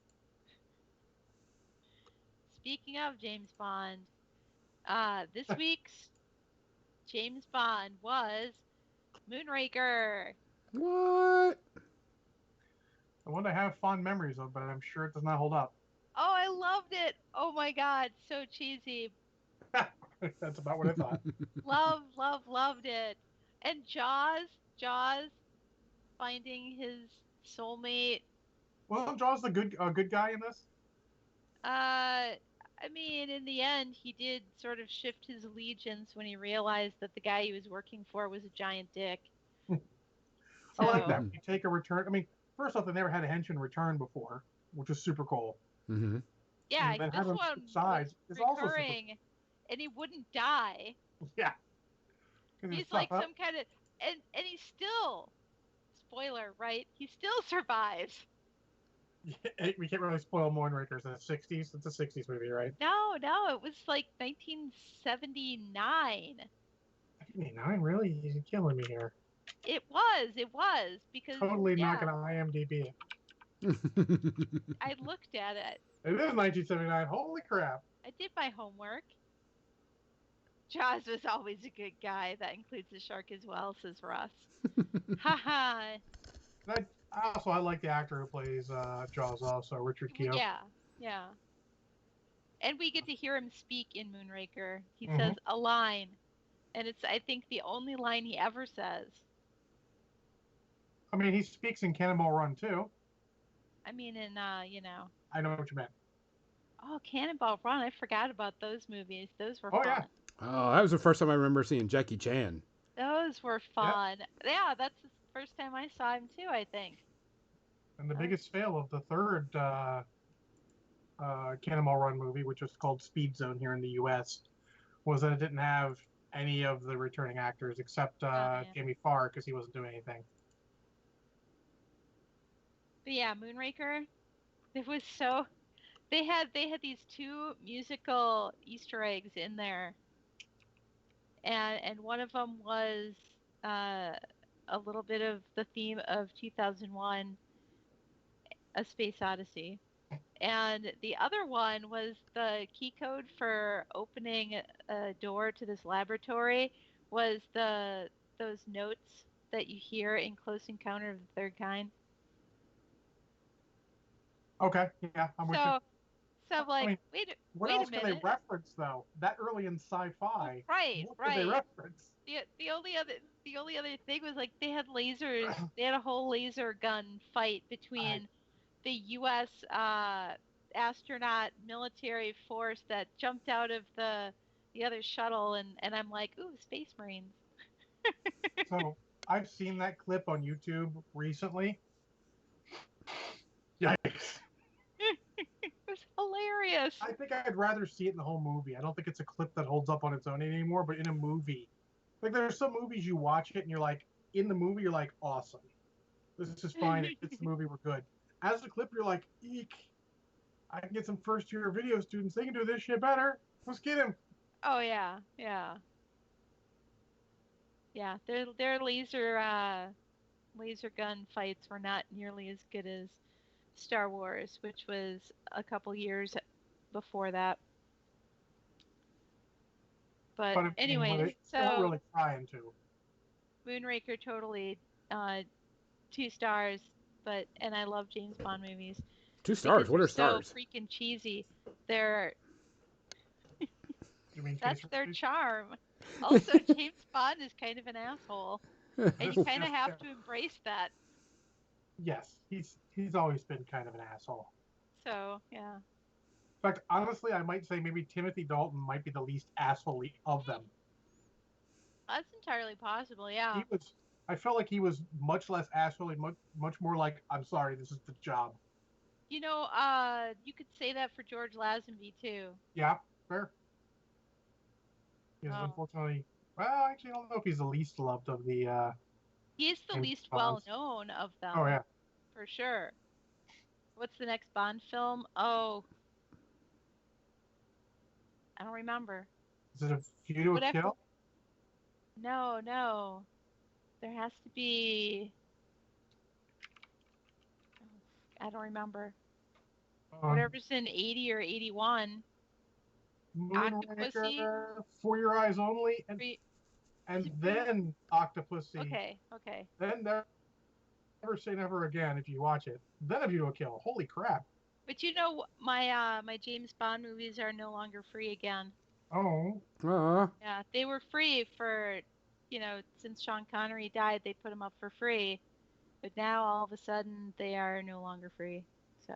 James Bond, this week's James Bond was Moonraker. What? The one I have fond memories of, but I'm sure it does not hold up. Oh, I loved it. Oh my god, so cheesy. That's about what I thought. Loved it. And Jaws finding his soulmate. Well, Jaws the good guy in this. I mean, in the end, he did sort of shift his allegiance when he realized that the guy he was working for was a giant dick. I like that. You take a return. I mean, first off, they never had a henchman return before, which was super cool. Mm-hmm. Yeah, And then this having one sides was is also recurring, and he wouldn't die. Yeah. He's like some kind of, and he still, spoiler, right? He still survives. We can't really spoil Moonraker. It's the 60s. It's a 60s movie, right? No, it was like 1979. 1989, really? You're killing me here. It was because Totally not gonna IMDb it. I looked at it. It is 1979. Holy crap! I did my homework. Jaws was always a good guy. That includes the shark as well, says Ross. Haha. I like the actor who plays Jaws also, Richard Keough. Yeah. And we get to hear him speak in Moonraker. He says a line, and it's, I think, the only line he ever says. I mean, he speaks in Cannonball Run too. I mean, in I know what you meant. Oh, Cannonball Run! I forgot about those movies. Those were fun. Yeah. Oh, that was the first time I remember seeing Jackie Chan. Those were fun. Yeah, that's the first time I saw him too, I think. And the biggest fail of the third Cannonball Run movie, which was called Speed Zone here in the U.S., was that it didn't have any of the returning actors except Jamie Farr because he wasn't doing anything. But yeah, Moonraker, it was so. They had these two musical Easter eggs in there, and one of them was a little bit of the theme of 2001, A Space Odyssey, and the other one was the key code for opening a door to this laboratory was those notes that you hear in Close Encounter of the Third Kind. Okay, yeah, I'm with you. So I'm like, what else can they reference though? That early in sci-fi, right? What can they reference? The only other thing was like they had lasers. They had a whole laser gun fight between the U.S. Astronaut military force that jumped out of the the other shuttle, and I'm like, ooh, Space Marines. So I've seen that clip on YouTube recently. Yikes. It was hilarious. I think I'd rather see it in the whole movie. I don't think it's a clip that holds up on its own anymore, but in a movie. Like there's some movies you watch it and you're like, in the movie, you're like, awesome. This is fine. It fits the movie, we're good. As a clip, you're like, eek. I can get some first year video students. They can do this shit better. Let's get him. Oh yeah, yeah, yeah. Their laser gun fights were not nearly as good as Star Wars, which was a couple years before that. But But I mean, anyways, they weren't so really trying to. Moonraker totally uh, 2 stars, and I love James Bond movies 2 stars. because What they're are so stars? freaking cheesy. They're You mean That's Case their Reeves? charm. Also, James Bond is kind of an asshole, and you This kind of just have to embrace that. yes, he's always been kind of an asshole. So yeah, In fact, honestly, I might say maybe Timothy Dalton might be the least asshole of them. that's entirely possible. Yeah. He was. I felt like he was much less asshole, much more like, I'm sorry, this is the job. You could say that for George Lazenby too. Yeah, fair. Because Oh. unfortunately, well, actually, I don't know if he's the least loved of the. He's the James least Bonds. well known of them. Oh yeah. For sure. What's the next Bond film? Oh, I don't remember. Is it A View to a Kill? No. There has to be. I don't remember. Whatever's in 80 or 81. Octopussy? Moonraker, For Your Eyes Only, and then Octopussy. Okay. Then Never Say Never Again if you watch it. Then A View to a Kill. Holy crap. But my James Bond movies are no longer free again. Oh. Yeah, they were free for, since Sean Connery died, they put them up for free. But now all of a sudden they are no longer free. So.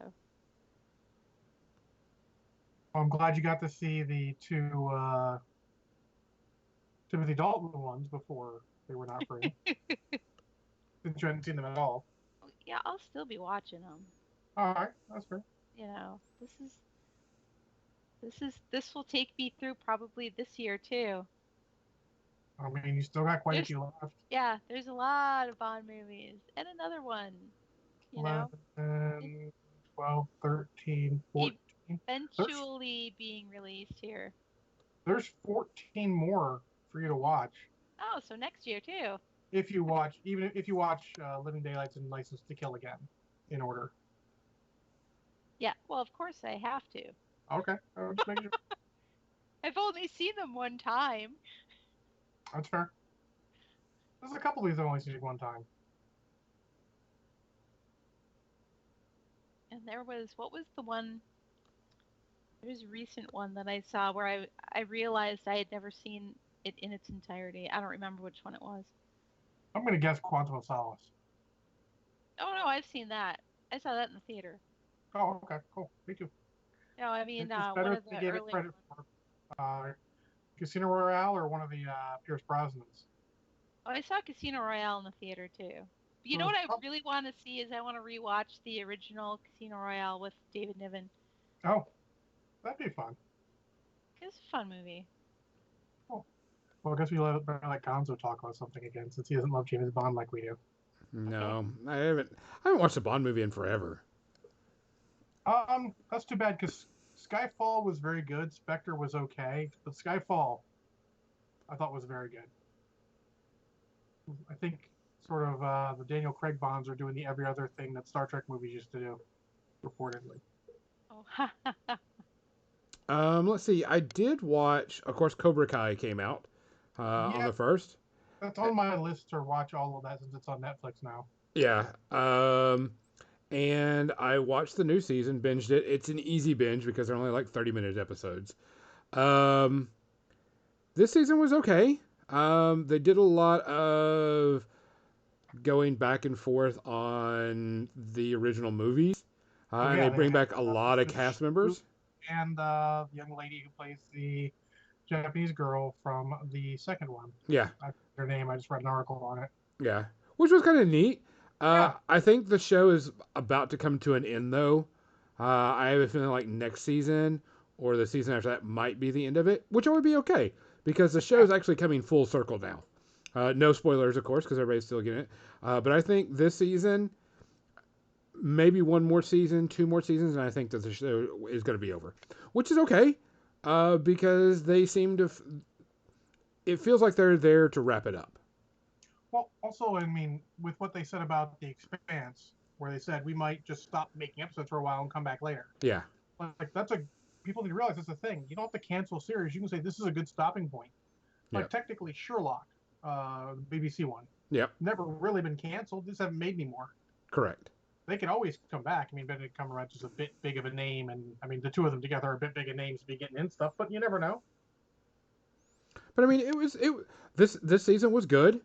Well, I'm glad you got to see the two Timothy Dalton ones before they were not free. Since you hadn't seen them at all. Yeah, I'll still be watching them. All right, that's fair. This will take me through probably this year too. I mean, you still got quite a few left. Yeah, there's a lot of Bond movies. And another one, 11, 12, 13, 14. Eventually being released here. There's 14 more for you to watch. Oh, so next year too. If you watch Living Daylights and License to Kill again, in order. Yeah, well, of course I have to. Okay, just making sure. I've only seen them one time. That's fair. There's a couple of these I've only seen one time. And what was the one? There's a recent one that I saw where I realized I had never seen it in its entirety. I don't remember which one it was. I'm going to guess Quantum of Solace. Oh, no, I've seen that. I saw that in the theater. Oh, okay, cool. Me too. No, I mean, it's one of the gave it credit for Casino Royale or one of the Pierce Brosnans. Oh, I saw Casino Royale in the theater too. But you know what I really want to see is I want to rewatch the original Casino Royale with David Niven. Oh, that'd be fun. It's a fun movie. Cool. Well, I guess we let Gonzo talk about something again since he doesn't love James Bond like we do. No, okay. I haven't watched a Bond movie in forever. That's too bad because Skyfall was very good. Spectre was okay, but Skyfall, I thought was very good. I think sort of the Daniel Craig Bonds are doing the every other thing that Star Trek movies used to do, reportedly. Oh. Let's see. I did watch, of course, Cobra Kai came out on the 1st. That's on my list to watch all of that since it's on Netflix now. Yeah. And I watched the new season, binged it. It's an easy binge because they're only like 30-minute episodes. This season was okay. They did a lot of going back and forth on the original movies. And they bring back a lot of cast members. And the young lady who plays the Japanese girl from the second one. Yeah, I forget her name. I just read an article on it. yeah, which was kind of neat. Yeah. I think the show is about to come to an end, though. I have a feeling like next season or the season after that might be the end of it, which would be okay because the show Yeah. is actually coming full circle now. No spoilers, of course, because everybody's still getting it. But I think this season, maybe one more season, two more seasons, and I think that the show is going to be over, which is okay because they seem to. It feels like they're there to wrap it up. Well, also, I mean, with what they said about The Expanse, where they said we might just stop making episodes for a while and come back later. Yeah. Like that's a people need to realize that's a thing. You don't have to cancel a series. You can say this is a good stopping point. Like Yep. technically, Sherlock, the BBC one, Yep. never really been canceled. Just haven't made any more. Correct. They could always come back. I mean, Benedict Cumberbatch is a bit big of a name, and I mean the two of them together are a bit big of names to be getting in stuff. But you never know. But I mean, this season was good.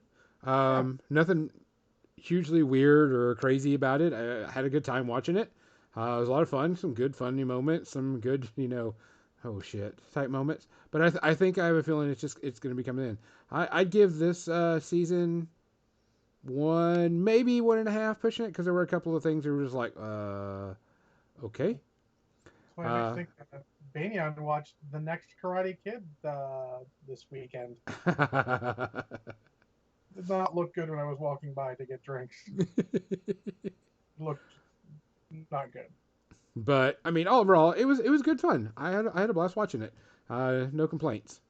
Nothing hugely weird or crazy about it. I had a good time watching it. It was a lot of fun. Some good funny moments. Some good, oh shit type moments. But I think I have a feeling it's going to be coming in. I'd give this season one, maybe 1.5, pushing it because there were a couple of things that were just like, okay. So I think Banyan watched the next Karate Kid this weekend. Did not look good when I was walking by to get drinks. Looked not good. But I mean, overall, it was good fun. I had a blast watching it. No complaints.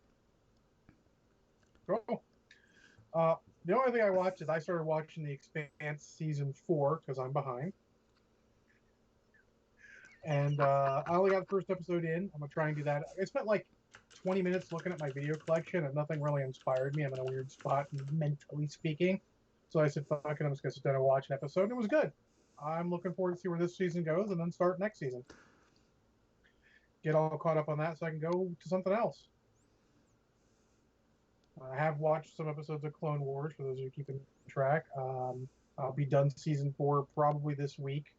Cool. The only thing I watched is I started watching The Expanse season 4 because I'm behind. And I only got the first episode in. I'm gonna try and do that. I spent like 20 minutes looking at my video collection, and nothing really inspired me. I'm in a weird spot, mentally speaking. So I said, "Fuck it, I'm just gonna sit down and watch an episode." And it was good. I'm looking forward to see where this season goes, and then start next season. Get all caught up on that, so I can go to something else. I have watched some episodes of Clone Wars for those of you keeping track. I'll be done season 4 probably this week.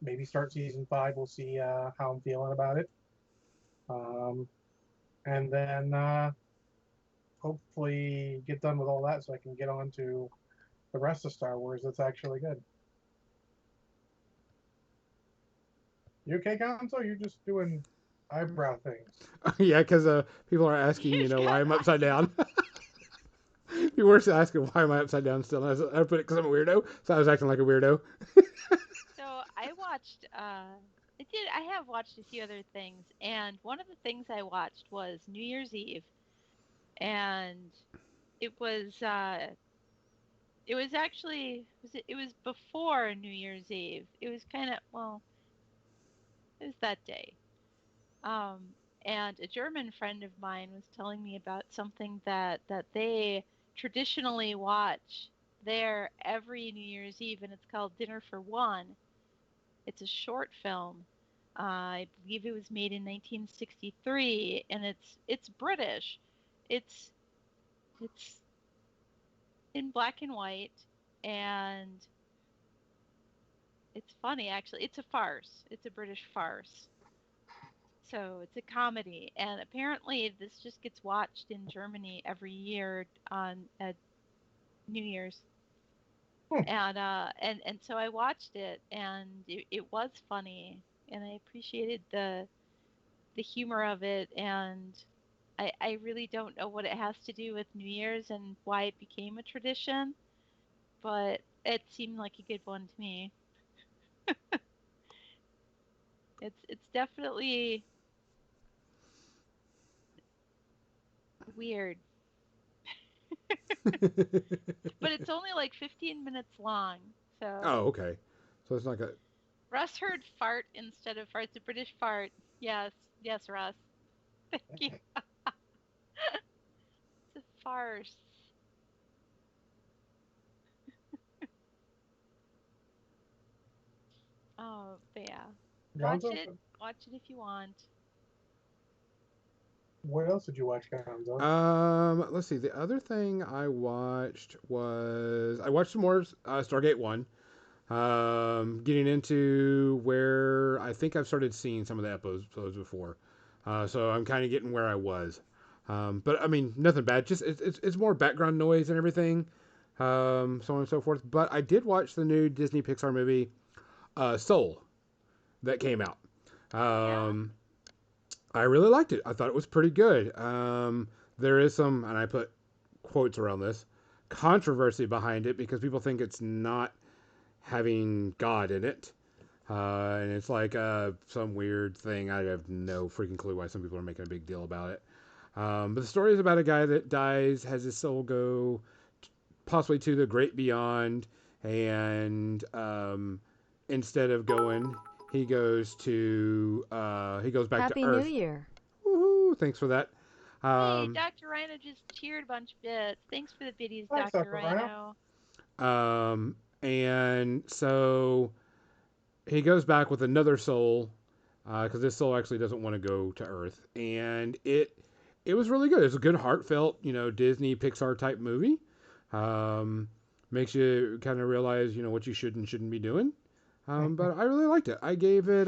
Maybe start season 5. We'll see how I'm feeling about it. And then hopefully get done with all that so I can get on to the rest of Star Wars that's actually good. You okay, Gonzo? You're just doing eyebrow things. Yeah, because people are asking, why I'm upside down. People were asking why am I upside down still. And I put it because I'm a weirdo, so I was acting like a weirdo. So I watched. I have watched a few other things, and one of the things I watched was New Year's Eve, and it was. It was actually. It was before New Year's Eve. It was kind of it was that day. Um, and a German friend of mine was telling me about something that they traditionally watch there every New Year's Eve, and it's called Dinner for One. It's a short film. I believe it was made in 1963, and it's British. It's it's in black and white, and it's funny actually. It's a farce. It's a British farce. So it's a comedy, and apparently this just gets watched in Germany every year on at New Year's. Hmm. And so I watched it, and it was funny, and I appreciated the humor of it, and I really don't know what it has to do with New Year's and why it became a tradition, but it seemed like a good one to me. It's definitely weird, but it's only like 15 minutes long. Oh, So okay. So it's like a. Russ heard fart instead of fart. It's a British fart. Yes, yes, Russ. Thank you. It's a farce. Oh, but yeah. Watch Gonzo, it. Watch it if you want. what else did you watch, Gonzo? Let's see. The other thing I watched was I watched some more Stargate One. Getting into where I think I've started seeing some of the episodes before. So I'm kind of getting where I was. But I mean, nothing bad. Just it's more background noise and everything, so on and so forth. But I did watch the new Disney Pixar movie, Soul, that came out. Yeah. I really liked it. I thought it was pretty good. There is some, and I put quotes around this, controversy behind it because people think it's not having God in it. And it's like some weird thing. I have no freaking clue why some people are making a big deal about it. But the story is about a guy that dies, has his soul go possibly to the great beyond, and instead of going, he goes back to Happy New Earth. Year. Woohoo! Thanks for that. Hey, Um, Dr. Rhino just cheered a bunch of bits. Thanks for the biddies, Thanks, Dr. Dr. Rhino. Rhino. and so he goes back with another soul because this soul actually doesn't want to go to Earth, and it was really good. It's a good, heartfelt, Disney Pixar type movie. Um, Makes you kind of realize, what you should and shouldn't be doing. But I really liked it. I gave it,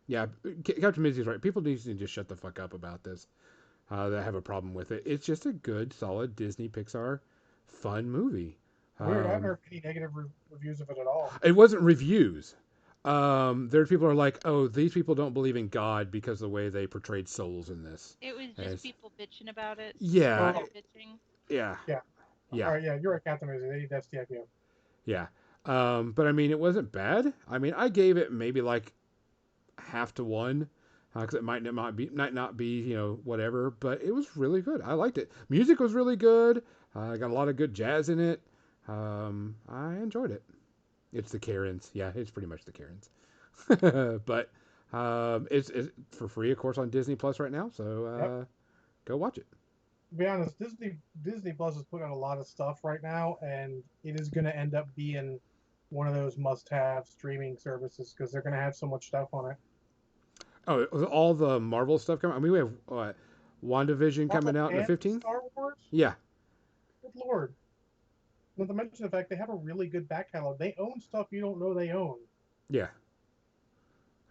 yeah, Captain Mizzy's right. People need to just shut the fuck up about this. That have a problem with it. It's just a good, solid Disney Pixar fun movie. Weird. I haven't heard any negative reviews of it at all. It wasn't reviews. There's people are like, oh, these people don't believe in God because of the way they portrayed souls in this. It was Yes. just people bitching about it. Yeah, Oh. Bitching. yeah, Yeah. yeah, All right, yeah, you're right, Captain Amazing. That's the idea. yeah. But I mean, it wasn't bad. I mean, I gave it maybe like half to one because it might not be whatever, but it was really good. I liked it. Music was really good. I got a lot of good jazz in it. I enjoyed it. It's the Karens. Yeah, it's pretty much the Karens. But it's for free, of course, on Disney Plus right now. So go watch it. To be honest, Disney Plus is putting out a lot of stuff right now, and it is going to end up being one of those must-have streaming services because they're going to have so much stuff on it. Oh, all the Marvel stuff coming. I mean, we have WandaVision coming out on the 15th. Star Wars. Yeah. Good Lord. Not to mention the fact they have a really good back catalog. They own stuff you don't know they own. Yeah.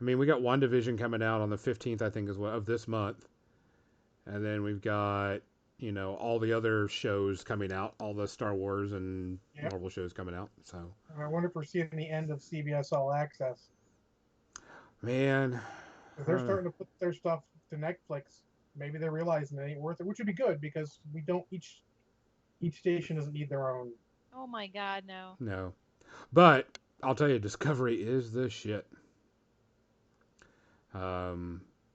I mean, we got WandaVision coming out on the 15th, I think, as well, of this month. And then we've got, all the other shows coming out, all the Star Wars and Marvel shows coming out. So And I wonder if we're seeing the end of CBS All Access. Man. If they're starting to put their stuff to Netflix, maybe they're realizing it ain't worth it, which would be good because we don't each station doesn't need their own. Oh my God, no. No. But I'll tell you, Discovery is the shit.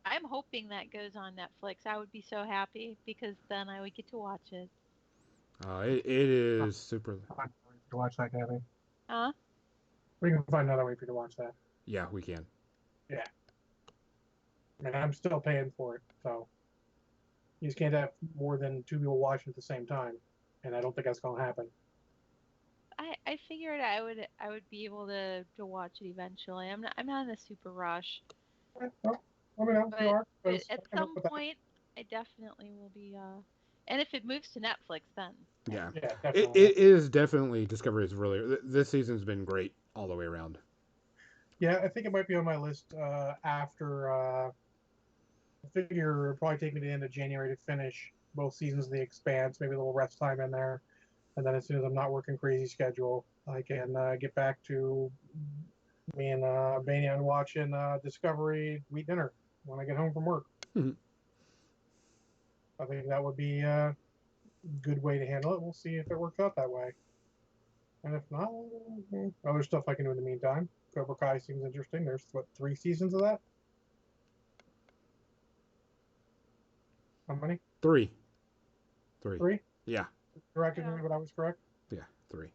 I'm hoping that goes on Netflix. I would be so happy because then I would get to watch it. It is super. Find another way to watch that, Kathy. Huh? We can find another way for you to watch that. Yeah, we can. Yeah. I mean, I'm still paying for it, so you just can't have more than two people watching at the same time, and I don't think that's going to happen. I figured I would be able to watch it eventually. I'm not in a super rush. Well, let me know if you are. But 'cause at I can help some with that. point, I definitely will be. And if it moves to Netflix, then. Yeah. Yeah, It definitely. is definitely Discovery is really. This season's been great all the way around. Yeah, I think it might be on my list after. I figure it'll probably take me to the end of January to finish both seasons of The Expanse, maybe a little rest time in there. And then as soon as I'm not working crazy schedule, I can get back to me and Banyan watching Discovery We Eat Dinner when I get home from work. Mhm. I think that would be a good way to handle it. We'll see if it works out that way. And if not, other stuff I can do in the meantime. Cobra Kai seems interesting. There's, 3 seasons of that? How many? 3. 3? Yeah. Corrected Yeah. me, but I was correct. Yeah. 3.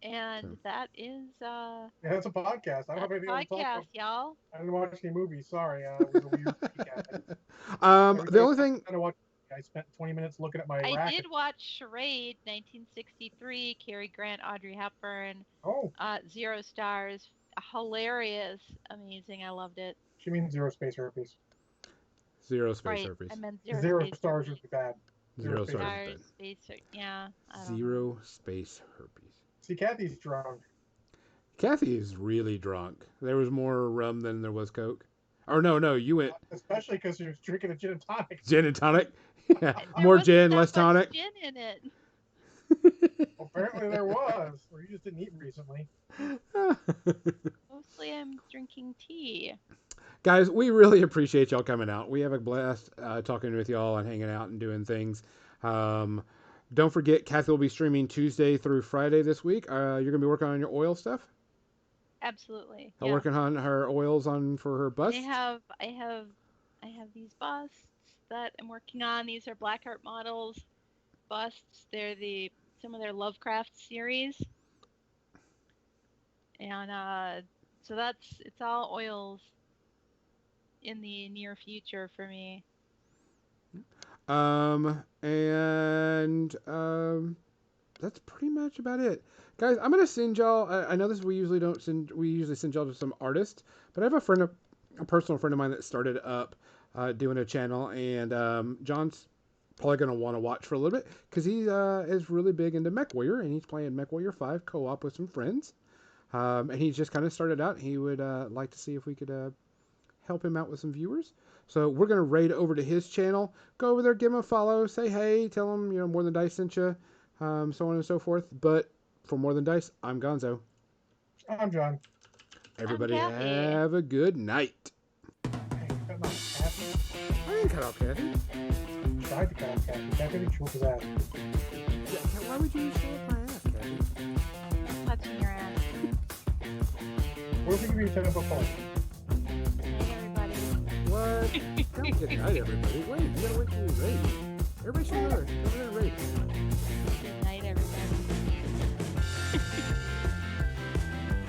And So. that is Yeah, it's a podcast. I don't have that's anything else to talk podcast, about. y'all. I didn't watch any movies. Sorry. It was a weird weekend. The only thing. I spent 20 minutes looking at my I racket. did watch Charade, 1963. Cary Grant, Audrey Hepburn. Oh, 0 stars. Hilarious, amazing. I loved it. she means Zero Space Herpes. 0 space Right, herpes. I meant 0 space stars herpes. would be bad. 0 Space stars. Stars, space, yeah. I don't know. 0 space herpes. See, Kathy's drunk. Kathy is really drunk. There was more rum than there was Coke. Or no, you went Especially because you're drinking a gin and tonic. gin and tonic. Yeah, There more wasn't gin, that less much tonic. Gin in it. Apparently there was, or you just didn't eat recently. Mostly, I'm drinking tea. Guys, we really appreciate y'all coming out. We have a blast talking with y'all and hanging out and doing things. Don't forget, Kathy will be streaming Tuesday through Friday this week. You're going to be working on your oil stuff? Absolutely. Yeah. Working on her oils for her bust? I have these busts that I'm working on. These are Blackheart Models busts. They're some of their Lovecraft series. And so it's all oils in the near future for me. That's pretty much about it. Guys, I'm gonna send y'all. I know we usually send y'all to some artists, but I have a personal friend of mine that started up doing a channel, and John's probably gonna want to watch for a little bit because he is really big into MechWarrior, and he's playing MechWarrior 5 co-op with some friends. And he's just kind of started out. He would like to see if we could help him out with some viewers. So we're going to raid over to his channel. Go over there, give him a follow, say hey, tell him, More Than Dice sent you, so on and so forth. But for More Than Dice, I'm Gonzo. I'm John. Everybody I'm Kathy. have a good night. Hey, you cutting off Kathy? I didn't cut off Kathy. Tried to cut off Kathy. Kathy didn't choke his ass. Yeah, why would you show up my ass, Kathy? Touching your ass. What if we give you a 10 up a phone? Hey, everybody. What? Don't good night, everybody. Wait, you gotta wait till you're ready. Everybody should go over there.